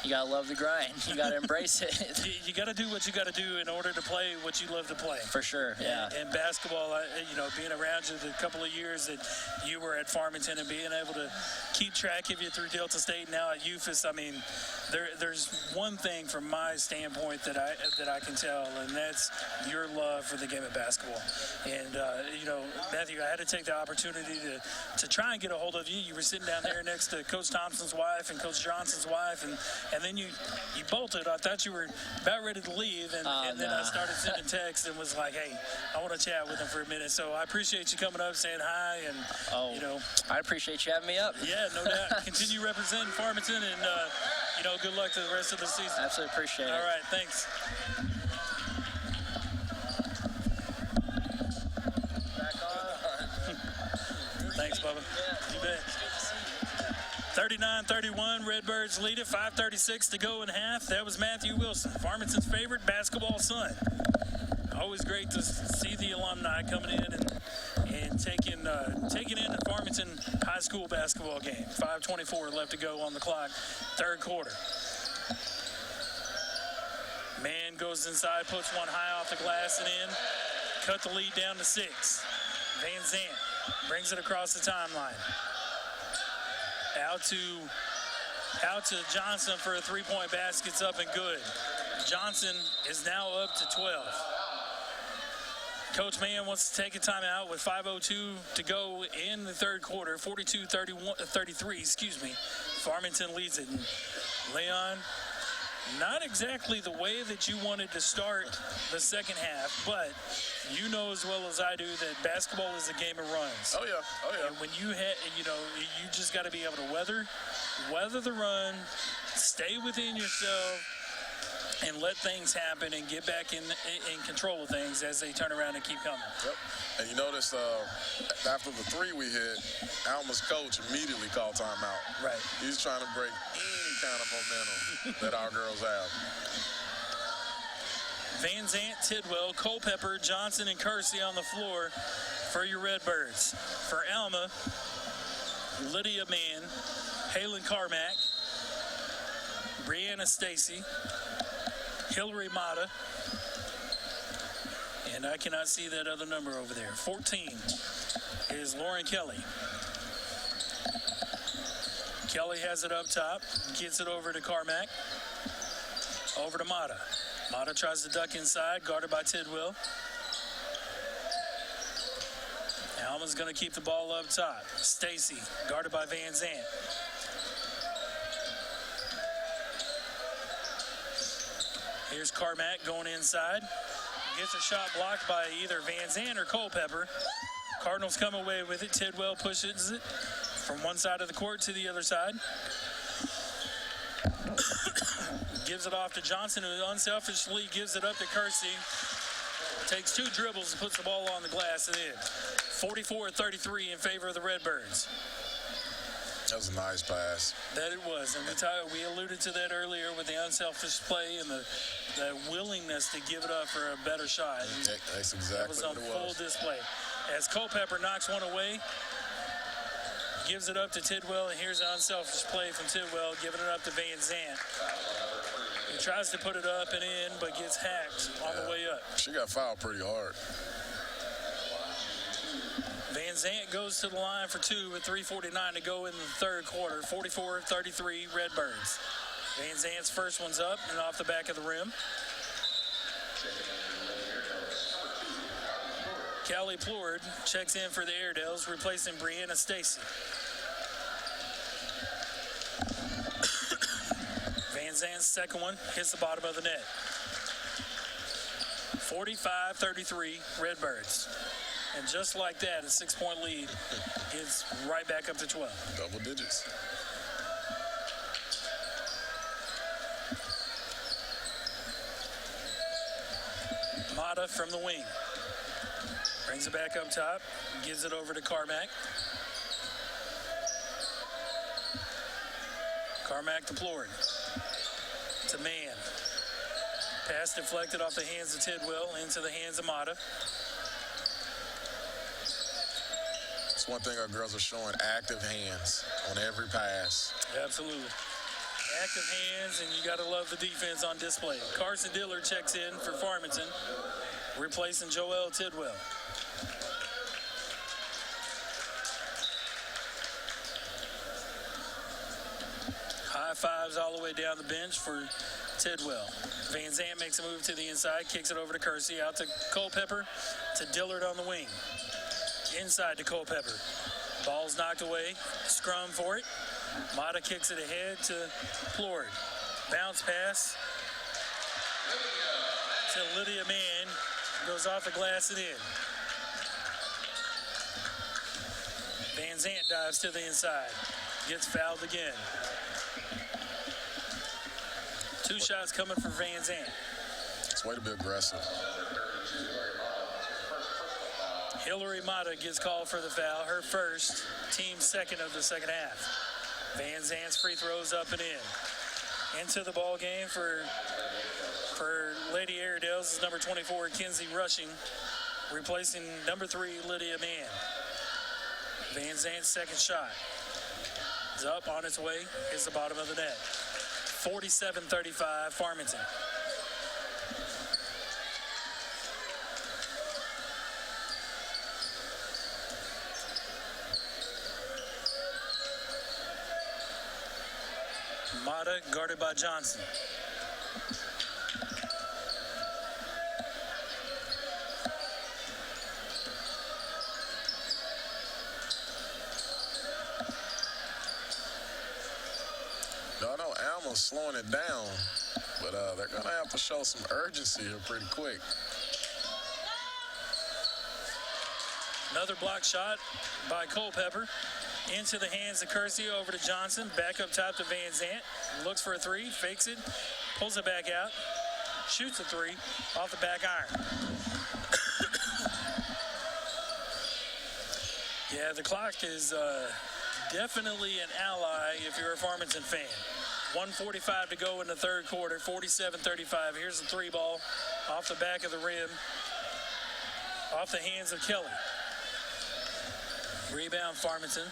you got to love the grind. You got to embrace it. You got to do what you got to do in order to play what you love to play. For sure, yeah. And basketball, you know, being around you the couple of years that you were at Farmington and being able to keep track of you through Delta State, now at UFAS, I mean, there's one thing from my standpoint that I can tell, and that's your love for the game of basketball. And, you know, Matthew, I had to take the opportunity to try and get a hold of you. You were sitting down there next to Coach Thompson's wife and Coach Johnson's wife, and then you bolted. I thought you were about ready to leave, and then I started sending texts and was like, hey, I want to chat with him for a minute. So I appreciate you coming up, saying hi, and, you know. I appreciate you having me up. Yeah, no doubt. Continue representing Farmington, and, you know, good luck to the rest of the season. Absolutely appreciate it. All right, thanks. Back on. Thanks, Bubba. You bet. 39-31, Redbirds lead it, 5:36 to go in half. That was Matthew Wilson, Farmington's favorite basketball son. Always great to see the alumni coming in and taking in the Farmington High School basketball game. 5:24 left to go on the clock, third quarter. Man goes inside, puts one high off the glass and in. Cut the lead down to 6. Van Zant brings it across the timeline. Out to Johnson for a three-point basket. It's up and good. Johnson is now up to 12. Coach Mann wants to take a timeout with 5:02 to go in the third quarter. 42-33, excuse me. Farmington leads it. And Leon, not exactly the way that you wanted to start the second half, but you know as well as I do that basketball is a game of runs. Oh, yeah. And when you you just got to be able to weather the run, stay within yourself, and let things happen and get back in control of things as they turn around and keep coming. Yep. And you notice after the three we hit, Alma's coach immediately called timeout. Right. He's trying to break any kind of momentum that our girls have. Van Zant, Tidwell, Culpepper, Johnson, and Kersey on the floor for your Redbirds. For Alma, Lydia Mann, Halen Carmack, Brianna Stacy, Hillary Mata, and I cannot see that other number over there. 14 is Lauren Kelly. Kelly has it up top, gets it over to Carmack, over to Mata. Mata tries to duck inside, guarded by Tidwell. Alma's going to keep the ball up top. Stacy, guarded by Van Zant. Here's Carmack going inside. Gets a shot blocked by either Van Zant or Culpepper. Cardinals come away with it. Tidwell pushes it from one side of the court to the other side. Gives it off to Johnson, who unselfishly gives it up to Kersey. Takes two dribbles and puts the ball on the glass and in. 44-33 in favor of the Redbirds. That was a nice pass. That it was. And we alluded to that earlier with the unselfish play and the willingness to give it up for a better shot. That's exactly that was on full display. As Culpepper knocks one away, gives it up to Tidwell, and here's an unselfish play from Tidwell, giving it up to Van Zant. He tries to put it up and in, but gets hacked on the way up. She got fouled pretty hard. Van Zant goes to the line for two with 3:49 to go in the third quarter. 44-33 Redbirds. Van Zant's first one's up and off the back of the rim. Callie Plord checks in for the Airedales, replacing Brianna Stacy. Van Van Zant's second one hits the bottom of the net. 45-33 Redbirds. And just like that, a 6-point lead is right back up to 12. Double digits. Mata from the wing. Brings it back up top. Gives it over to Carmack. Carmack deplored. To Man. Pass deflected off the hands of Tidwell into the hands of Mata. It's one thing our girls are showing, active hands on every pass. Absolutely. Active hands, and you got to love the defense on display. Carson Diller checks in for Farmington, replacing Joel Tidwell. High fives all the way down the bench for Tidwell. Van Zant makes a move to the inside, kicks it over to Kersey, out to Culpepper, to Dillard on the wing. Inside to Culpepper. Ball's knocked away. Scrum for it. Mata kicks it ahead to Plord. Bounce pass to Lydia Mann. Goes off the glass and in. Van Zant dives to the inside. Gets fouled again. 2 shots coming for Van Zant. It's way to be aggressive. Hillary Mata gets called for the foul, her first, team second of the second half. Van Zant's free throws up and in. Into the ball game for Lady Airedales is number 24, Kinsey Rushing, replacing number 3, Lydia Mann. Van Zant's second shot is up, on its way, hits the bottom of the net. 47-35 Farmington. Mata guarded by Johnson. I know Alma's slowing it down, but they're going to have to show some urgency here pretty quick. Another block shot by Culpepper. Into the hands of Kersey, over to Johnson. Back up top to Van Zant. Looks for a 3, fakes it, pulls it back out, shoots a 3 off the back iron. Yeah, the clock is definitely an ally if you're a Farmington fan. 1:45 to go in the third quarter, 47-35. Here's the 3 ball off the back of the rim, off the hands of Kelly. Rebound Farmington.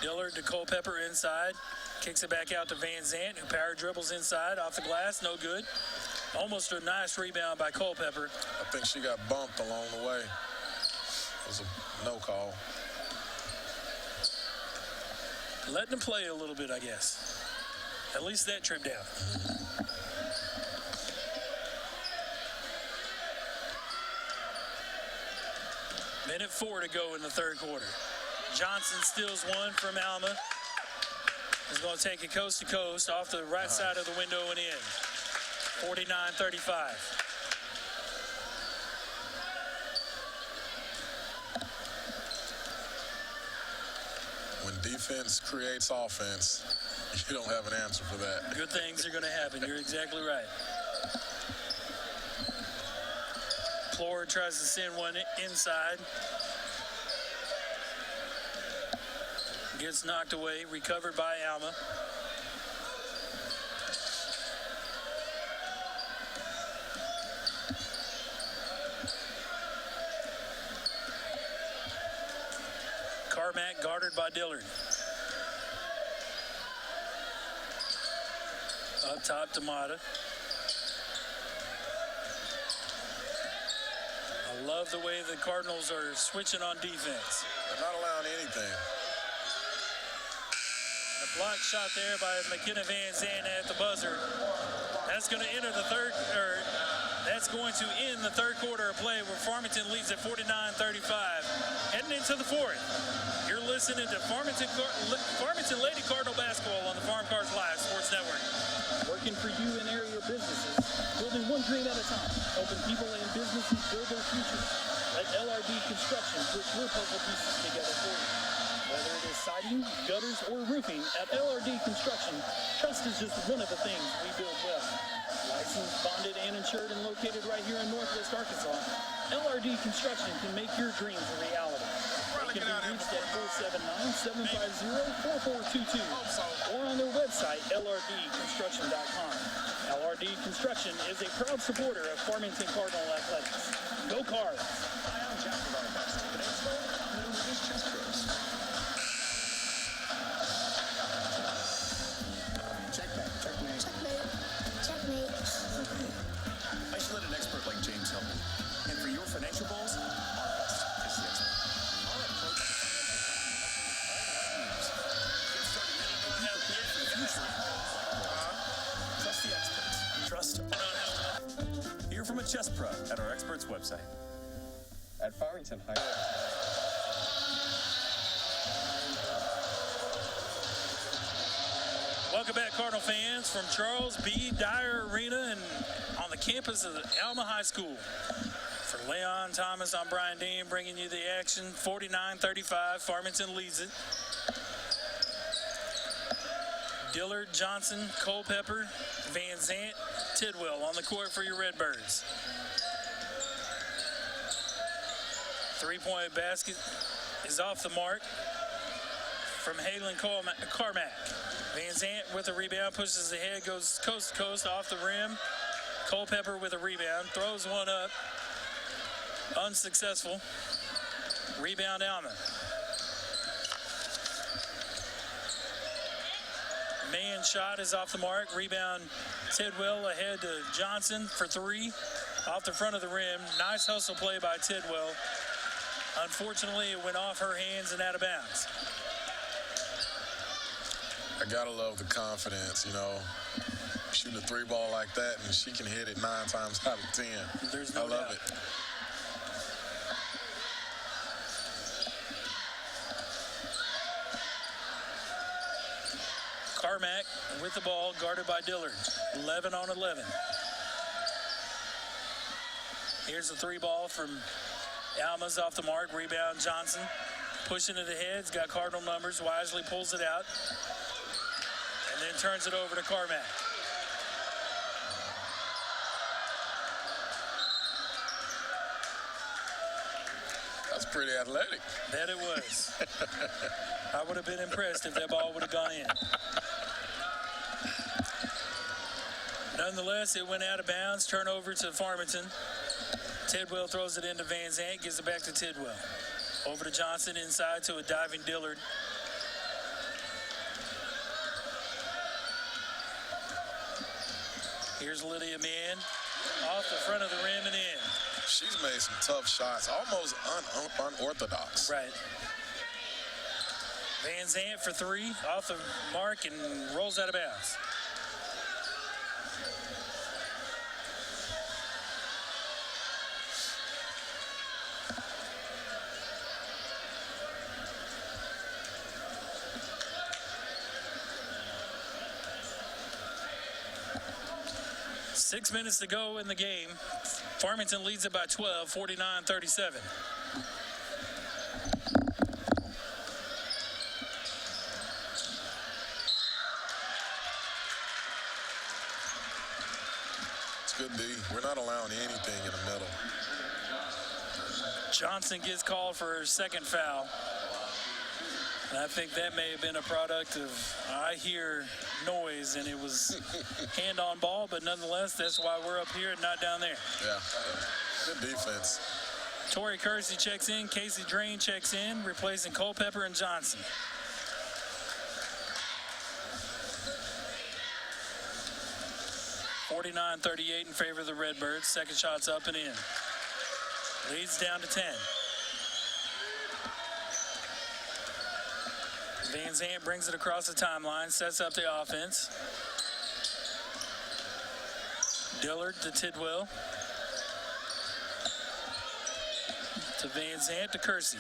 Dillard to Culpepper inside. Kicks it back out to Van Zant, who power dribbles inside off the glass. No good. Almost a nice rebound by Culpepper. I think she got bumped along the way. It was a no call. Letting them play a little bit, I guess. At least that trip down. Minute 4 to go in the third quarter. Johnson steals one from Alma. He's going to take it coast to coast off the right side of the window and in. 49-35. When defense creates offense, you don't have an answer for that. Good things are going to happen. You're exactly right. Plord tries to send one inside. Gets knocked away, recovered by Alma. Carmack guarded by Dillard. Up top to Mata. I love the way the Cardinals are switching on defense. They're not allowing anything. A block shot there by McKenna Van Zandt at the buzzer. That's going to enter the third, or That's going to end the third quarter of play where Farmington leads at 49-35. Heading into the fourth, you're listening to Farmington Lady Cardinal basketball on the Farm Cars Live Sports Network. Working for you in area businesses, building one dream at a time, helping people and businesses build their future. Let LRD Construction put your puzzle pieces together for you. Whether it is siding, gutters, or roofing, at LRD Construction, trust is just one of the things we build well. Licensed, bonded, and insured, and located right here in Northwest Arkansas, LRD Construction can make your dreams a reality. They can be reached at 479-750-4422 or on their website, ldconstruction.com. LRD Construction is a proud supporter of Farmington Cardinal Athletics. Go Cards! Hi, I'm Jack with our best. Today's story, known as Chess Pros. Checkmate. I should let an expert like James help me. And for your financial goals, our best is the expert. Our approach to get started now. Be prepared for the future. Trust the experts. Trust. Hear from a chess pro at our experts website. At Farmington High. Welcome back, Cardinal fans, from Charles B. Dyer Arena and on the campus of Alma High School. For Leon Thomas, I'm Brian Dean, bringing you the action. 49-35, Farmington leads it. Dillard, Johnson, Culpepper, Van Zant, Tidwell on the court for your Redbirds. Three-point basket is off the mark from Halen Carmack. Van Zant with a rebound, pushes ahead, goes coast to coast off the rim. Culpepper with a rebound, throws one up. Unsuccessful. Rebound Alma. Man shot is off the mark. Rebound Tidwell ahead to Johnson for three. Off the front of the rim. Nice hustle play by Tidwell. Unfortunately, it went off her hands and out of bounds. I gotta love the confidence, shooting a three ball like that, and she can hit it 9 times out of 10. There's no I love doubt. it. Carmack with the ball, guarded by Dillard. 11 on 11. Here's the three ball from Alma's off the mark. Rebound Johnson. Pushing it ahead. He's got Cardinal numbers. Wisely pulls it out. And then turns it over to Carmack. That's pretty athletic. That it was. I would have been impressed if that ball would have gone in. Nonetheless, it went out of bounds. Turnover to Farmington. Tidwell throws it into Van Zant, gives it back to Tidwell. Over to Johnson, inside to a diving Dillard. Here's Lydia Mann, off the front of the rim and in. She's made some tough shots, almost unorthodox. Right. Van Zant for three, off the mark and rolls out of bounds. Six minutes to go in the game. Farmington leads it by 12, 49-37. It's good D. We're not allowing anything in the middle. Johnson gets called for her second foul. And I think that may have been a product of, I hear noise, and it was hand on ball, but nonetheless, that's why we're up here and not down there. Yeah, good defense. Tori Kersey checks in, Casey Drain checks in, replacing Culpepper and Johnson. (49-38) in favor of the Redbirds. Second shot's up and in. Leads down to 10. Van Zant brings it across the timeline, sets up the offense. Dillard to Tidwell. to Van Zant to Kersey.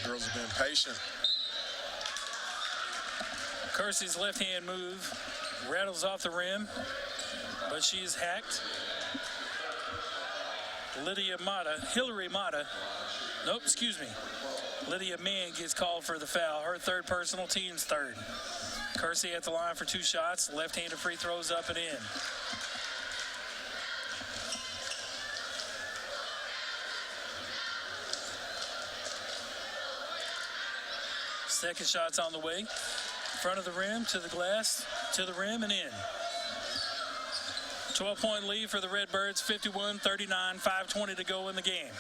Girls have been patient. Kersey's left-hand move rattles off the rim, but she is hacked. Hillary Mata, Lydia Mann gets called for the foul. Her third personal, team's third. Kersey at the line for 2 shots. Left-handed free throws up and in. Second shot's on the way. Front of the rim, to the glass, to the rim, and in. 12-point lead for the Redbirds, 51-39, 5:20 to go in the game.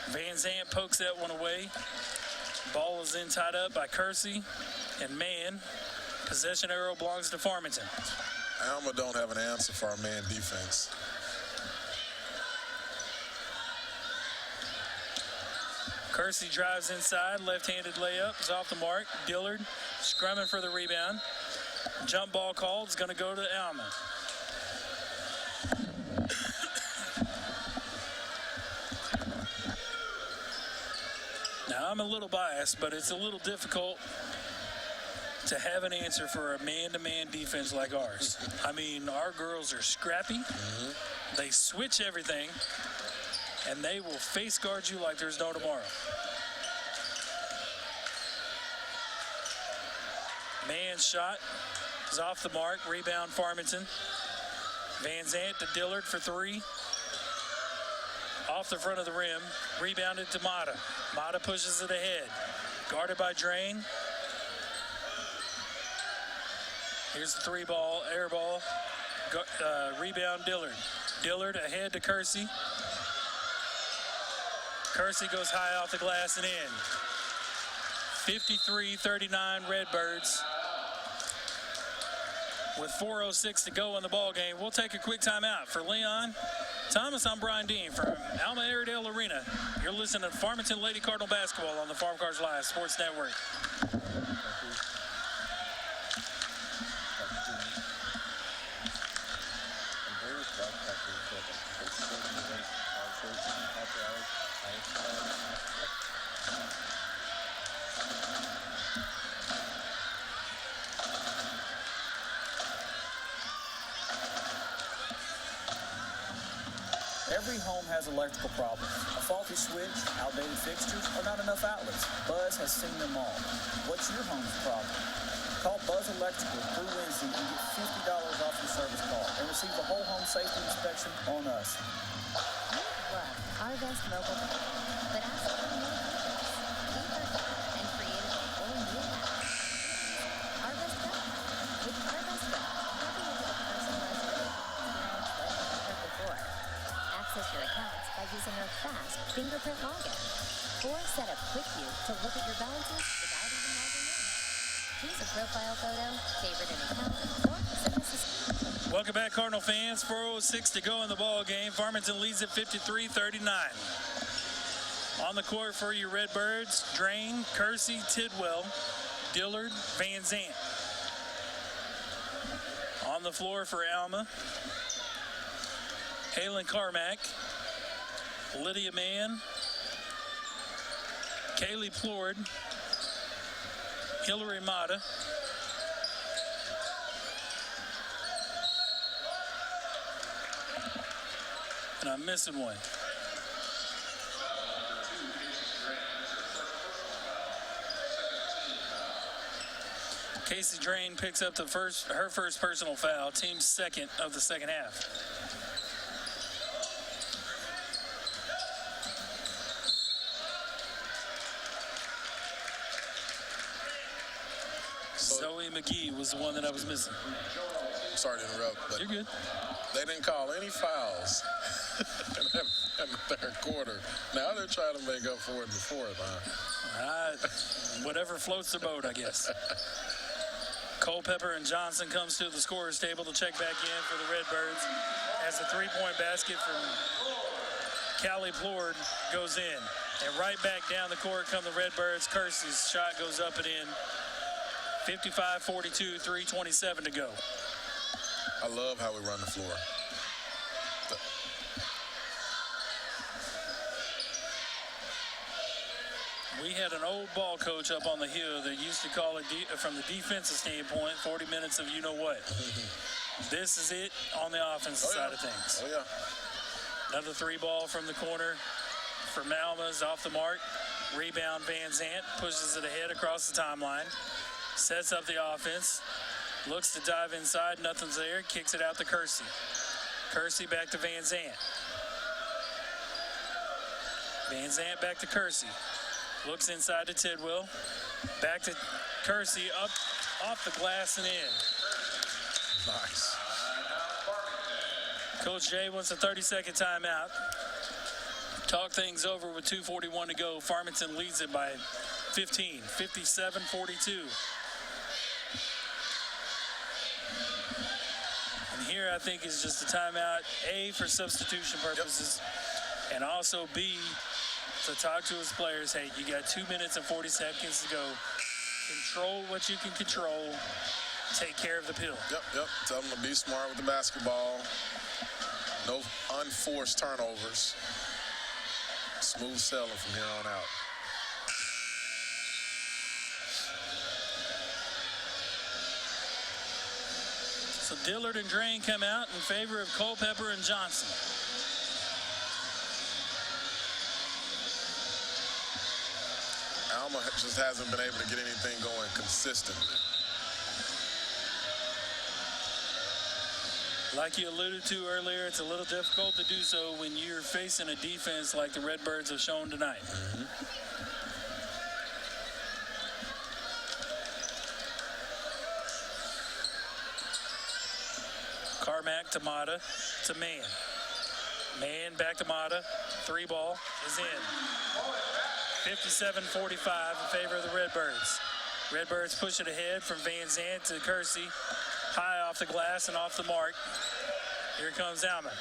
Van Zant pokes that one away. Ball is in tied up by Kersey and Mann. Possession arrow belongs to Farmington. Alma don't have an answer for our man defense. Kersey drives inside, left-handed layup is off the mark. Dillard scrumming for the rebound. Jump ball called is going to go to Alma. Now, I'm a little biased, but it's a little difficult to have an answer for a man-to-man defense like ours. I mean, our girls are scrappy. They switch everything, and they will face guard you like there's no tomorrow. Mann's shot is off the mark. Rebound Farmington. Van Zant to Dillard for 3. Off the front of the rim. Rebounded to Mata. Mata pushes it ahead. Guarded by Drain. Here's the 3-ball, air ball. Rebound Dillard. Dillard ahead to Kersey. Kersey goes high off the glass and in. 53-39 Redbirds. With 4:06 to go in the ball game, we'll take a quick timeout. For Leon Thomas, I'm Brian Dean from Alma Airedale Arena. You're listening to Farmington Lady Cardinal basketball on the Farm Cars Live Sports Network. Every home has electrical problems. A faulty switch, outdated fixtures, or not enough outlets. Buzz has seen them all. What's your home's problem? Call Buzz Electrical through Wednesday and get $50 off your service call and receive a whole home safety inspection on us. We love our best mobile phone, but ask for more features. We perfected and created a whole new app. Our best phone. With our best phone, helping you get a personalized experience like you've heard before. Access your accounts by using our fast fingerprint login. Or set up Quick View to look at your balances without even logging in. Choose a profile photo, favorite an account, or send us a screen. Welcome back, Cardinal fans. 4:06 to go in the ball game. Farmington leads at 53-39. On the court for your Redbirds, Drain, Kersey, Tidwell, Dillard, Van Zant. On the floor for Alma, Halen Carmack, Lydia Mann, Kaylee Plord, Hillary Mata, and I'm missing one. Casey Drain picks up her first personal foul, team's second of the second half. Zoe McGee was the one that I was missing. Sorry to interrupt, but you're good. They didn't call any fouls in the third quarter. Now they're trying to make up for it before, huh? Whatever floats the boat, I guess. Culpepper and Johnson comes to the scorer's table to check back in for the Redbirds as the three-point basket from Callie Plord goes in. And right back down the court come the Redbirds. Kersey's shot goes up and in. 55-42, 3:27 to go. I love how we run the floor. We had an old ball coach up on the hill that used to call it, from the defensive standpoint, 40 minutes of you-know-what. This is it on the offensive side of things. Oh, yeah. Another three ball from the corner from Alma's off the mark. Rebound Van Zant pushes it ahead across the timeline. Sets up the offense. Looks to dive inside. Nothing's there. Kicks it out to Kersey. Kersey back to Van Zant. Van Zant back to Kersey. Looks inside to Tidwell. Back to Kersey. Up off the glass and in. Nice. Coach Jay wants a 30-second timeout. Talk things over with 2:41 to go. Farmington leads it by 15, 57-42. And here I think is just a timeout, A, for substitution purposes, and also B, to talk to his players. Hey, you got 2 minutes and 40 seconds to go. Control what you can control. Take care of the pill. Yep. Tell them to be smart with the basketball. No unforced turnovers. Smooth sailing from here on out. So Dillard and Drain come out in favor of Culpepper and Johnson. Alma just hasn't been able to get anything going consistently. Like you alluded to earlier, it's a little difficult to do so when you're facing a defense like the Redbirds have shown tonight. Carmack to Mata to Man. Man back to Mata. Three ball is in. 57-45 in favor of the Redbirds. Redbirds push it ahead from Van Zant to Kersey. High off the glass and off the mark. Here comes Alma.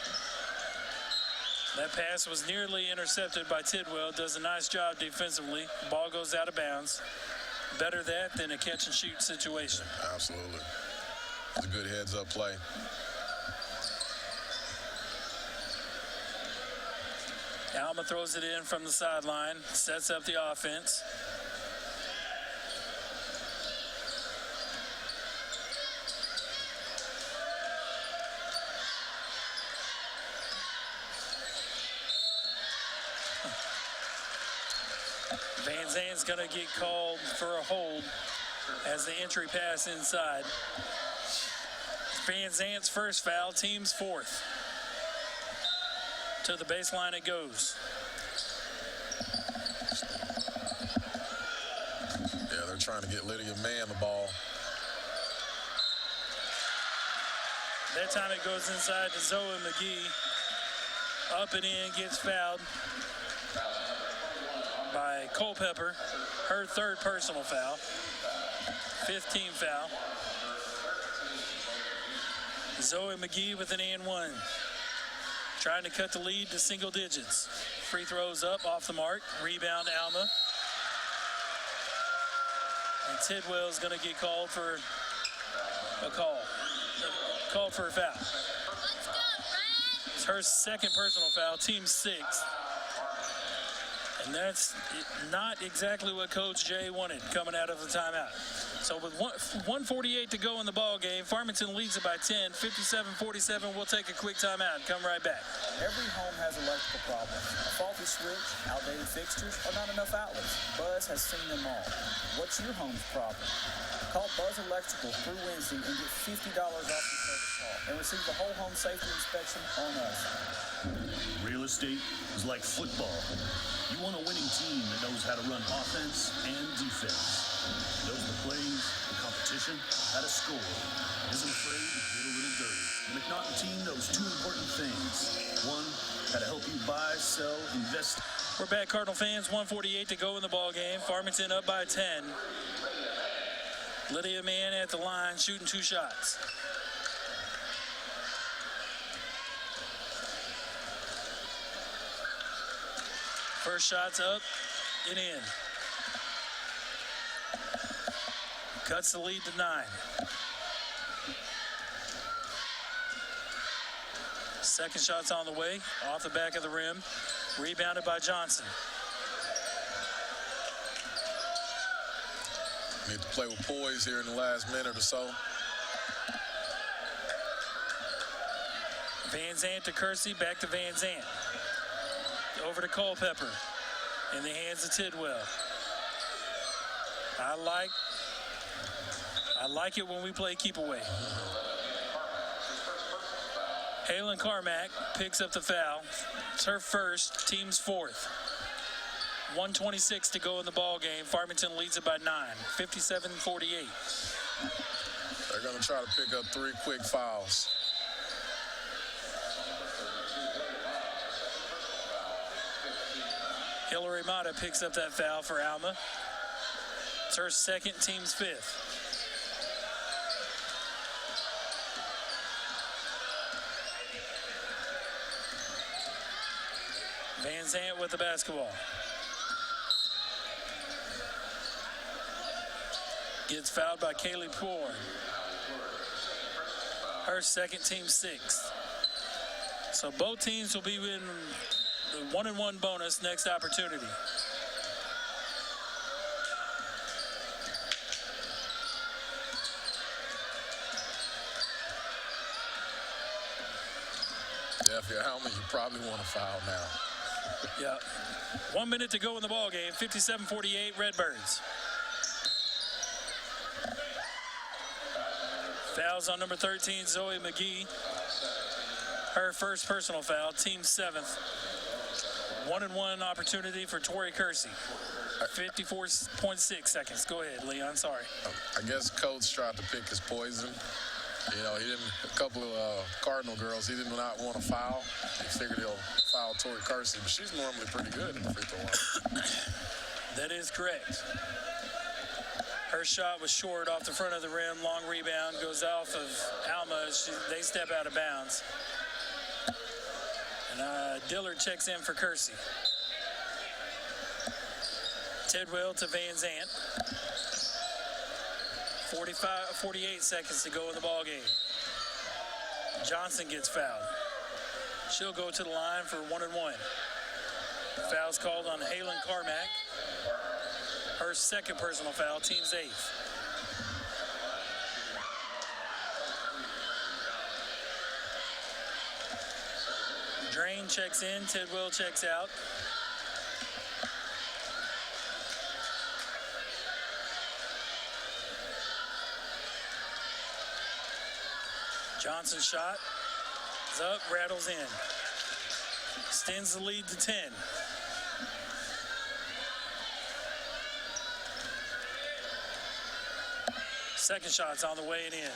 That pass was nearly intercepted by Tidwell. Does a nice job defensively. Ball goes out of bounds. Better that than a catch and shoot situation. Absolutely. It's a good heads-up play. Alma throws it in from the sideline. Sets up the offense. Van Zant's going to get called for a hold as the entry pass inside. Van Zant's first foul, team's fourth. To the baseline it goes. Yeah, they're trying to get Lydia Mann the ball. That time it goes inside to Zoe McGee. Up and in, gets fouled by Culpepper. Her third personal foul. 5th team foul. Zoe McGee with an and one. Trying to cut the lead to single digits. Free throws up, off the mark. Rebound, Alma. And Tidwell's going to get called for a call. Called for a foul. It's her second personal foul, team sixth. And that's not exactly what Coach Jay wanted coming out of the timeout. So with 1:48 to go in the ball game, Farmington leads it by 10, 57-47. We'll take a quick timeout and come right back. Every home has electrical problems. A faulty switch, outdated fixtures, or not enough outlets. Buzz has seen them all. What's your home's problem? Call Buzz Electrical through Wednesday and get $50 off your service call and receive a whole home safety inspection on us. Real estate is like football. You want a winning team that knows how to run offense and defense. Knows the plays, the competition, how to score. Isn't afraid to get a little dirty. The McNaughton team knows two important things. One, how to help you buy, sell, invest. We're back, Cardinal fans. 1:48 to go in the ball game. Farmington up by 10. Lydia Mann at the line shooting 2 shots. First shot's up and in. Cuts the lead to 9. Second shot's on the way, off the back of the rim. Rebounded by Johnson. Need to play with poise here in the last minute or so. Van Zant to Kersey, back to Van Zant. Over to Culpepper. In the hands of Tidwell. I like it when we play keep away. Halen Carmack picks up the foul. It's her first, team's 4th. 1:26 to go in the ball game. Farmington leads it by 9, 57-48. They're going to try to pick up 3 quick fouls. Hillary Mata picks up that foul for Alma. It's her second, team's 5th. Van Zant with the basketball. Gets fouled by Kaylee Poor. Her second, team 6th. So both teams will be in the 1-and-1 bonus next opportunity. Yeah, if you're Alma, you probably want to foul now. Yeah. 1 minute to go in the ball game. 57-48 Redbirds. Fouls on number 13, Zoe McGee. Her first personal foul, team 7th. 1-and-1 opportunity for Tori Kersey. 54.6 seconds. Go ahead, Leon. Sorry. I guess Coach tried to pick his poison. You know, he didn't. A couple of Cardinal girls, he did not want to foul. He figured he'll foul Tori Kersey, but she's normally pretty good in the free throw line. That is correct. Her shot was short off the front of the rim. Long rebound goes off of Alma. They step out of bounds. And Dillard checks in for Kersey. Tidwell to Van Zant. 48 seconds to go in the ball game. Johnson gets fouled. She'll go to the line for 1-and-1. Foul's called on Halen Carmack. Her second personal foul, team's 8th. Drain checks in, Tidwell checks out. Johnson's shot is up, rattles in. Extends the lead to 10. Second shot's on the way and in.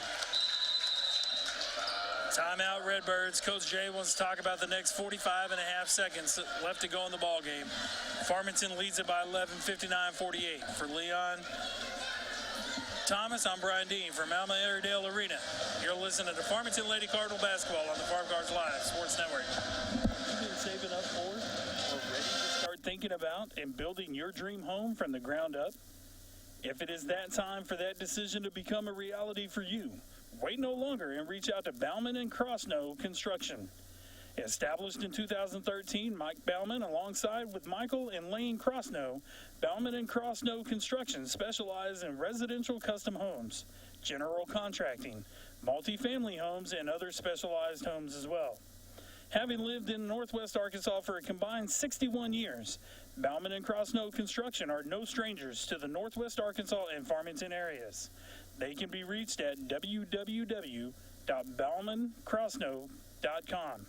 Timeout, Redbirds. Coach Jay wants to talk about the next 45 and a half seconds left to go in the ball game. Farmington leads it by 11, 59-48. For Leon Thomas, I'm Brian Dean from Alma Airedale Arena. You're listening to Farmington Lady Cardinal Basketball on the Farm Cars Live Sports Network. You've been saving up for or ready to start thinking about and building your dream home from the ground up? If it is that time for that decision to become a reality for you, wait no longer and reach out to Bauman and Crossnow Construction. Established in 2013, Mike Bauman, alongside with Michael and Lane Crossnow, Bauman and Crossnow Construction specialize in residential custom homes, general contracting, multifamily homes, and other specialized homes as well. Having lived in Northwest Arkansas for a combined 61 years, Bauman and Crossnow Construction are no strangers to the Northwest Arkansas and Farmington areas. They can be reached at www.baumancrossnow.com.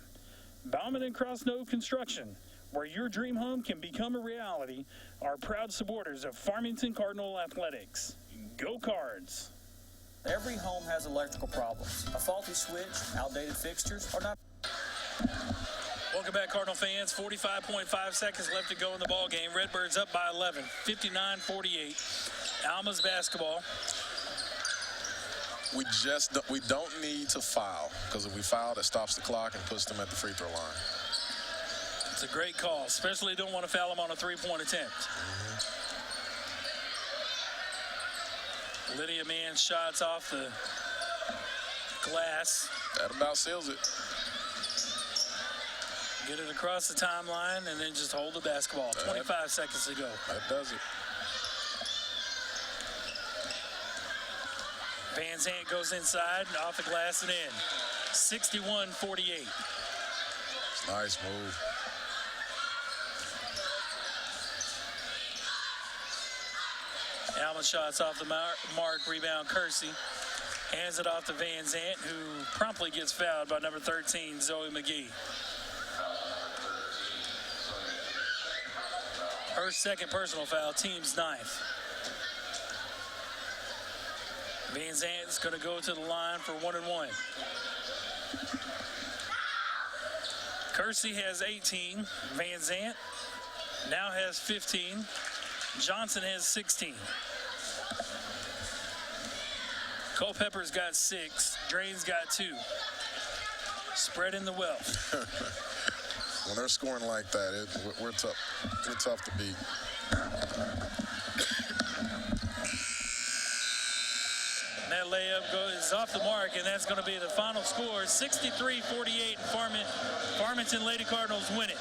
Bauman and Crossnow Construction, where your dream home can become a reality, are proud supporters of Farmington Cardinal Athletics. Go Cards! Every home has electrical problems. A faulty switch, outdated fixtures, or not. Welcome back, Cardinal fans. 45.5 seconds left to go in the ball game. Redbirds up by 11, 59-48. Alma's basketball. we don't need to foul, because if we foul, that stops the clock and puts them at the free throw line. It's a great call, especially don't want to foul them on a three-point attempt. Lydia Mann shots off the glass. That about seals it. Get it across the timeline and then just hold the basketball. 25 seconds to go. That does it. Van Zandt goes inside, off the glass and in. 61-48. Nice move. Alma shots off the mark, rebound Kersey. Hands it off to Van Zandt, who promptly gets fouled by number 13, Zoe McGee. Her second personal foul, team's ninth. Van Zandt's going to go to the line for 1-and-1. Kersey has 18. Van Zandt now has 15. Johnson has 16. Culpepper's got 6. Drain's got 2. Spreading the wealth. When they're scoring like that, we're tough. We're tough to beat. That layup is off the mark, and that's going to be the final score. 63-48, and Farmington Lady Cardinals win it.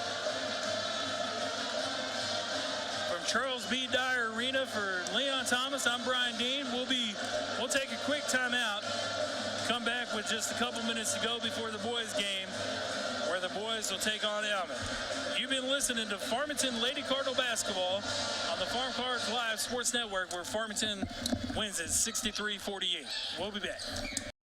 From Charles B. Dyer Arena for Leon Thomas, I'm Brian Dean. We'll take a quick timeout. Come back with just a couple minutes to go before the boys' game, where the boys will take on Alma. You've been listening to Farmington Lady Cardinal basketball on the Farm Cards Live Sports Network, where Farmington wins at 63-48. We'll be back.